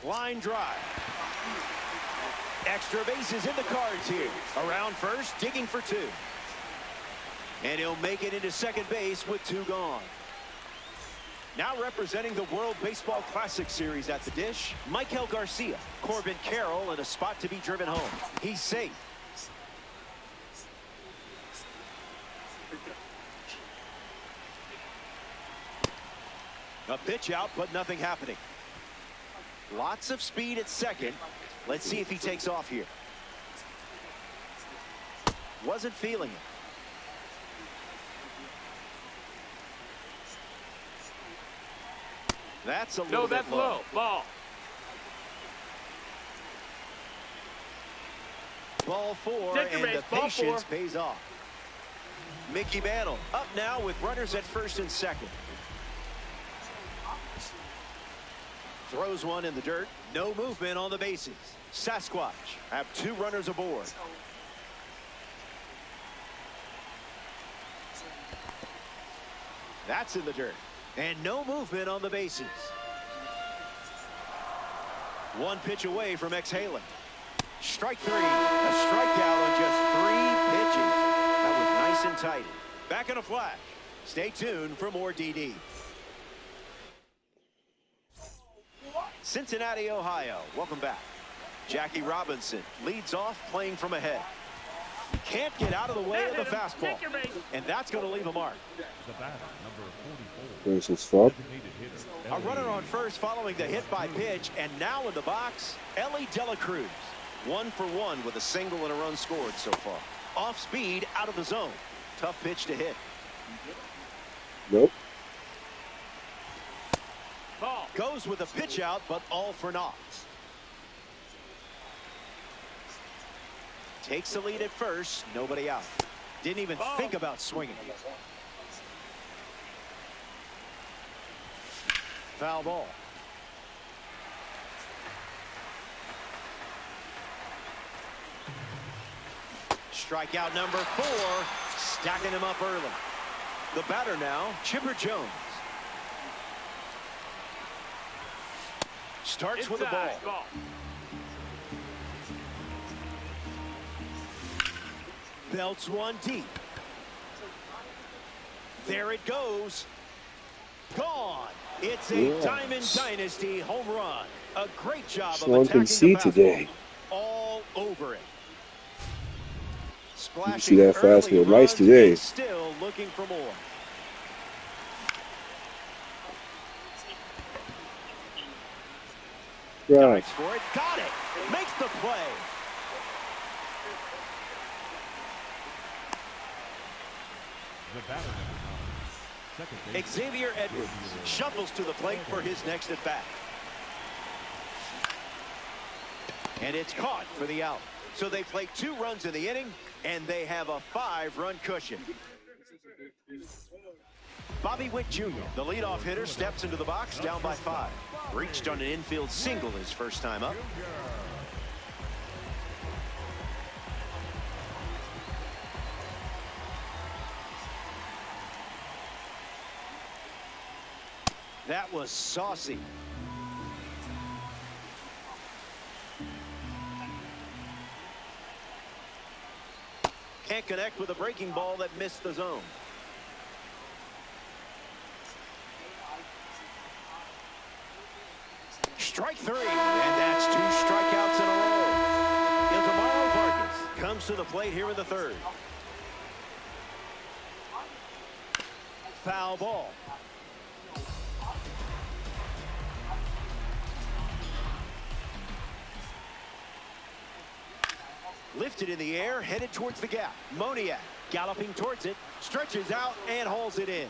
Line drive. Extra bases in the cards here. Around first, digging for 2. And he'll make it into second base with 2 gone. Now representing the World Baseball Classic Series at the dish, Maikel Garcia. Corbin Carroll in a spot to be driven home. He's safe. A pitch out, but nothing happening. Lots of speed at second. Let's see if he takes off here. Wasn't feeling it. That's a little bit low. Ball. Ball 4, Take your and base. the Ball patience 4. pays off. Mickey Mantle up now with runners at first and second. Throws one in the dirt. No movement on the bases. Sasquatch have 2 runners aboard. That's in the dirt. And no movement on the bases. 1 pitch away from exhaling. Strike 3. A strikeout on just 3 pitches. That was nice and tight. Back in a flash. Stay tuned for more DD. Cincinnati, Ohio. Welcome back. Jackie Robinson leads off playing from ahead. Can't get out of the way of the fastball. And that's going to leave a mark. The batter, number 44. There's his fault. A runner on first following the hit by pitch, and now in the box, Elly De La Cruz. 1 for 1 with a single and a run scored so far. Off speed, out of the zone. Tough pitch to hit. Nope. Ball. Goes with a pitch out, but all for naught. Takes the lead at first, nobody out. Didn't even think about swinging. Foul ball. Strikeout number 4, stacking him up early. The batter now, Chipper Jones. Starts with the ball. Belts one deep. There it goes. Gone. It's a Diamond Dynasty home run. A great job of attacking the fastball. today. All over it. You see that fastball nice today. Still looking for more. Right. For it. Got it. Makes the play. The batter number 9, second base. Xavier Edwards shuffles to the plate for his next at bat. And it's caught for the out. So they play 2 runs in the inning, and they have a 5-run cushion. Bobby Witt Jr., the leadoff hitter, steps into the box down by 5. Reached on an infield single his first time up. That was saucy. Can't connect with a breaking ball that missed the zone. Strike 3, and that's 2 strikeouts in a row. Ildemaro Vargas comes to the plate here in the 3rd. Foul ball. Lifted in the air, headed towards the gap. Moniak galloping towards it, stretches out and hauls it in.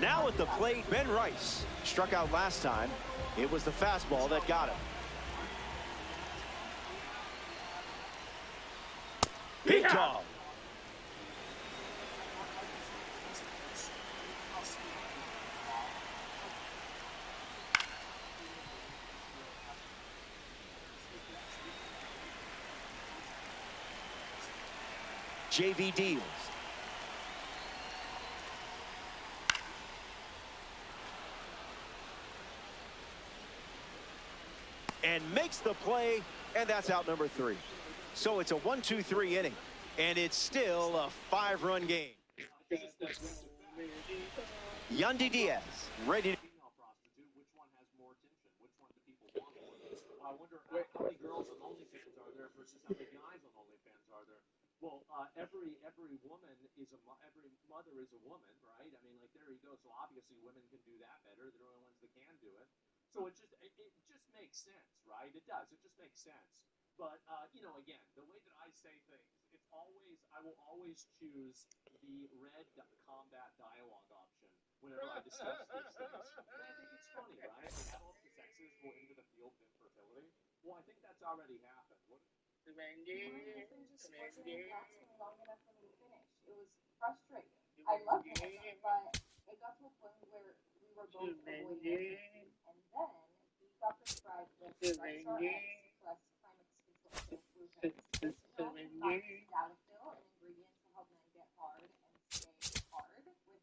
Now at the plate, Ben Rice. Struck out last time. It was the fastball that got him. Big dog. JV deals. And makes the play, and that's out number 3. So it's a 1-2-3 inning, and it's still a 5-run game. Yandy Diaz ready to... Which one has more attention? Which one do people want more? I wonder how many girls on OnlyFans are there versus how many guys on OnlyFans are there? Well, every woman is every mother is a woman, right? I mean, like, there you go. So obviously women can do that better. They're the only ones that can do it. So it just makes sense, right? It does. It just makes sense. But you know, again, the way that I say things, I will always choose the red combat dialogue option whenever I discuss these things. And I think it's funny, right? All of the sexes go into the field of infertility. Well, I think that's already happened. Mine just wasn't lasting long enough for me to finish. It was frustrating. I loved him, but it got to a point where we were both avoiding it. And then he got prescribed this Lexar-X plus Climax Control Solutions. This pill combines Tadalafil, an ingredient to help men get hard and stay hard, with PE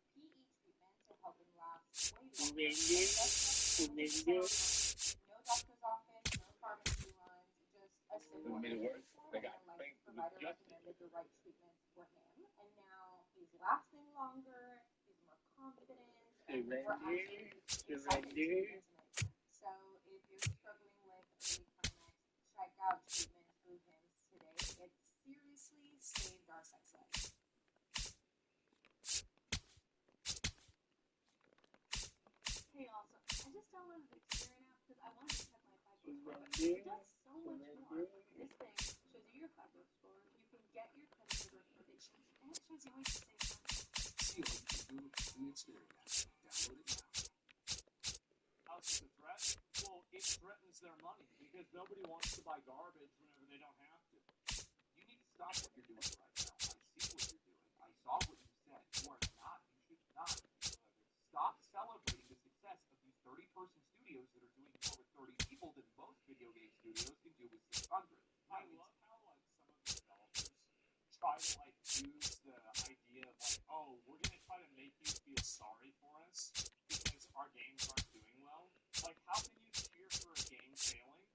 treatment to help them last way longer. No doctor's office, no pharmacy runs, just a simple injection, and a licensed provider recommended the right treatment for him. And now he's lasting longer, he's more confident, and we're actually excited to get into it. So if you're struggling with early climax, check out treatment through Hims today. It seriously saved our sex life. Hey, also, I just downloaded the Experian app because I wanted to check my FICO score. It does so much more. This thing shows you your FICO score, you can get your credit score recommendations, and it shows you ways to save money. See what you can do with the Experian app. Download it now. How's it a threat? Well, it threatens their money because nobody wants to buy garbage whenever they don't have to. You need to stop what you're doing right now. I see what you're doing. I saw what you said. You are not. You should not. Stop celebrating the success of these 30-person studios that are doing more with 30 people than most video game studios can do with 600. I love how, like, some of the developers try to like use the idea of like, oh, we're gonna try to make you feel sorry for us because our games aren't doing well. Like, how can you cheer for a game failing?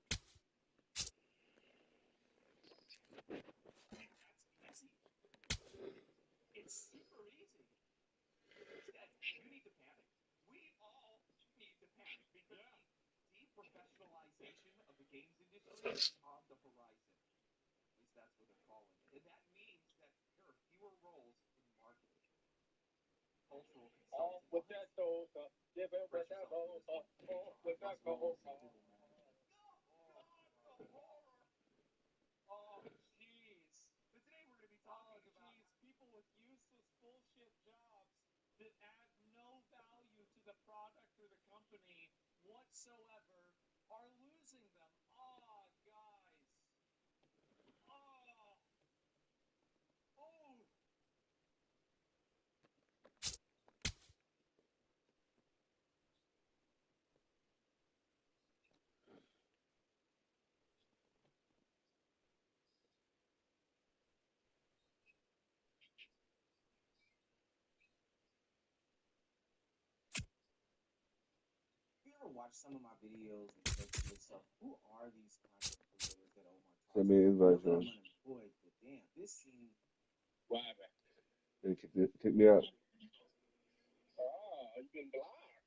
That's easy. It's super easy. Instead, you need to panic. We all need to panic because the deprofessionalization of the games industry is on the horizon. At least that's what they're calling it. And that means that there are fewer roles in marketing, cultural consulting. With that soul, give it with that soul, with that soul. Oh, jeez. But today we're going to be talking about people with useless bullshit jobs that add no value to the product or the company whatsoever are losing them. Oh, guys. Oh. Oh. You ever watch some of my videos and think to yourself, who are these content creators that Omar talks Send me an about? invite, Not that I'm Josh. unemployed, but damn, this seems. Why, man? They kick me out. You've been blocked.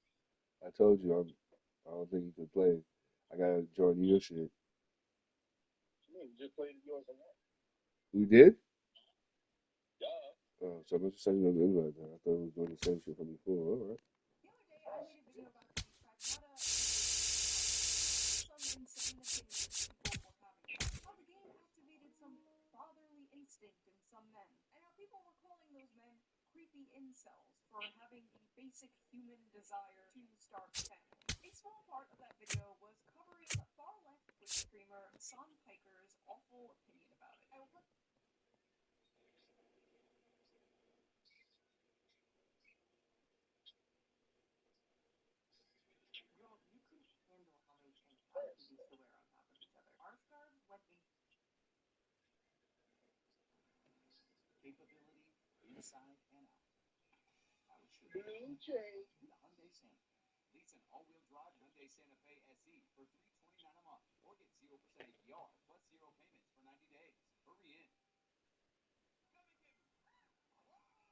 I told you I don't think you can play. I gotta join your shit. You just played yours and that. You did? Duh. Oh, so I'm gonna send you an invite then. I thought it was doing the same shit from before. All right. The other day, I made a video about the pragmata some insane opinions people were having about how the game activated some fatherly instinct in some men, and how people were calling those men creepy incels for having the basic human desire to start a family. A small part of that video was covering far-left Twitch streamer Hassan Piker's awful opinion about it. I will put Girl, you couldn't handle how many tank tops you used to wear on top of each other. Our scarves went in Capability inside and out. How it should Blue Jay. The Hyundai Santa Fe. Lease an all-wheel drive Hyundai Santa Fe SE for $329 a month, or get 0% APR plus 0 payments for 90 days. Hurry in. Let's go.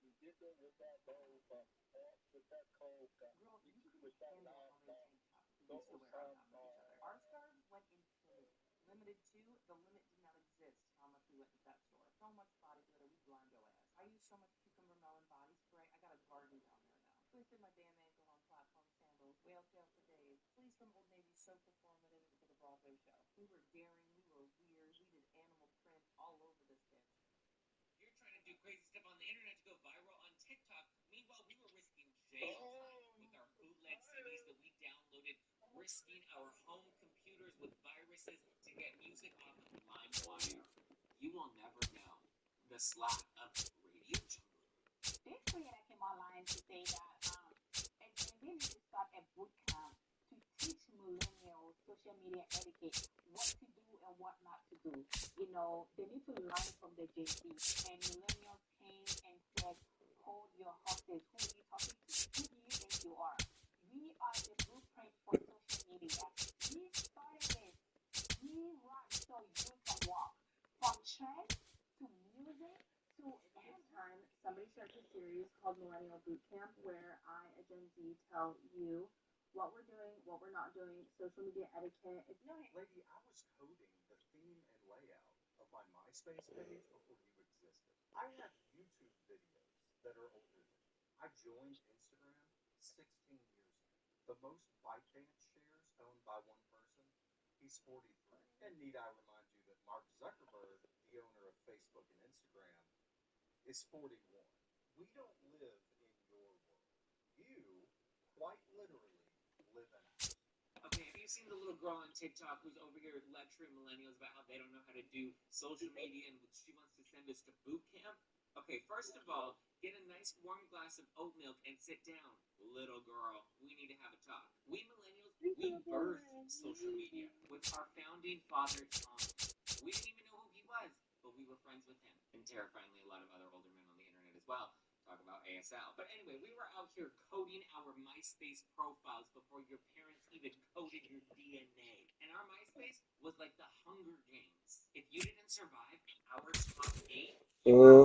You get it with that bowl, with that cold guy. Girl, you couldn't With that handle how many tank tops we used to wear on top of each other. Our scarves went infinity. Limited 2, the limit did not exist. How much we went to that store. So much body glitter, we blind ass. I use so much cucumber melon body spray, I got a garden down there now. Twisted my damn ankle on platform sandals. Whale tail for days. Fleece from Old Navy, so performative for the Broadway show. We were daring, we were weird, we did animal print all over this bitch. You're trying to do crazy stuff on the internet to go viral on TikTok. Meanwhile, we were risking jail time with our bootleg CDs that we downloaded, risking our home computers with viruses to get music off of LimeWire. You will never know the slack of Radio Jungle. Basically, I came online to say that they need to start a boot camp to teach millennials social media etiquette, what to do and what not to do. You know, they need to learn from the Gen Z. And millennials came and said, hold your horses. Who are you talking to? Who do you think you are? We are the blueprint for social media. We started this. We run so you can walk. From trend to music to this time, somebody started a series called Millennial Boot Camp where I, a Gen Z, tell you what we're doing, what we're not doing, social media etiquette. If you know, Lady, I was coding the theme and layout of my MySpace page before you existed. I have YouTube videos that are older than you. I joined Instagram 16 years ago. The most ByteDance shares owned by one person, he's 43. And need I remind you that Mark Zuckerberg, the owner of Facebook and Instagram, is 41. We don't live in your world. You, quite literally, live in ours. me, have you seen the little girl on TikTok who's over here lecturing millennials about how they don't know how to do social media and she wants to send us to boot camp? Okay, first of all, get a nice warm glass of oat milk and sit down. Little girl, we need to have a talk. We millennials, we birthed social media with our founding father, Tom. We didn't even know who he was, but we were friends with him. And terrifyingly, a lot of other older men on the internet as well. Talk about ASL. But anyway, we were out here coding our MySpace profiles before your parents even coded your DNA. And our MySpace was like the Hunger Games. If you didn't survive our top 8, you were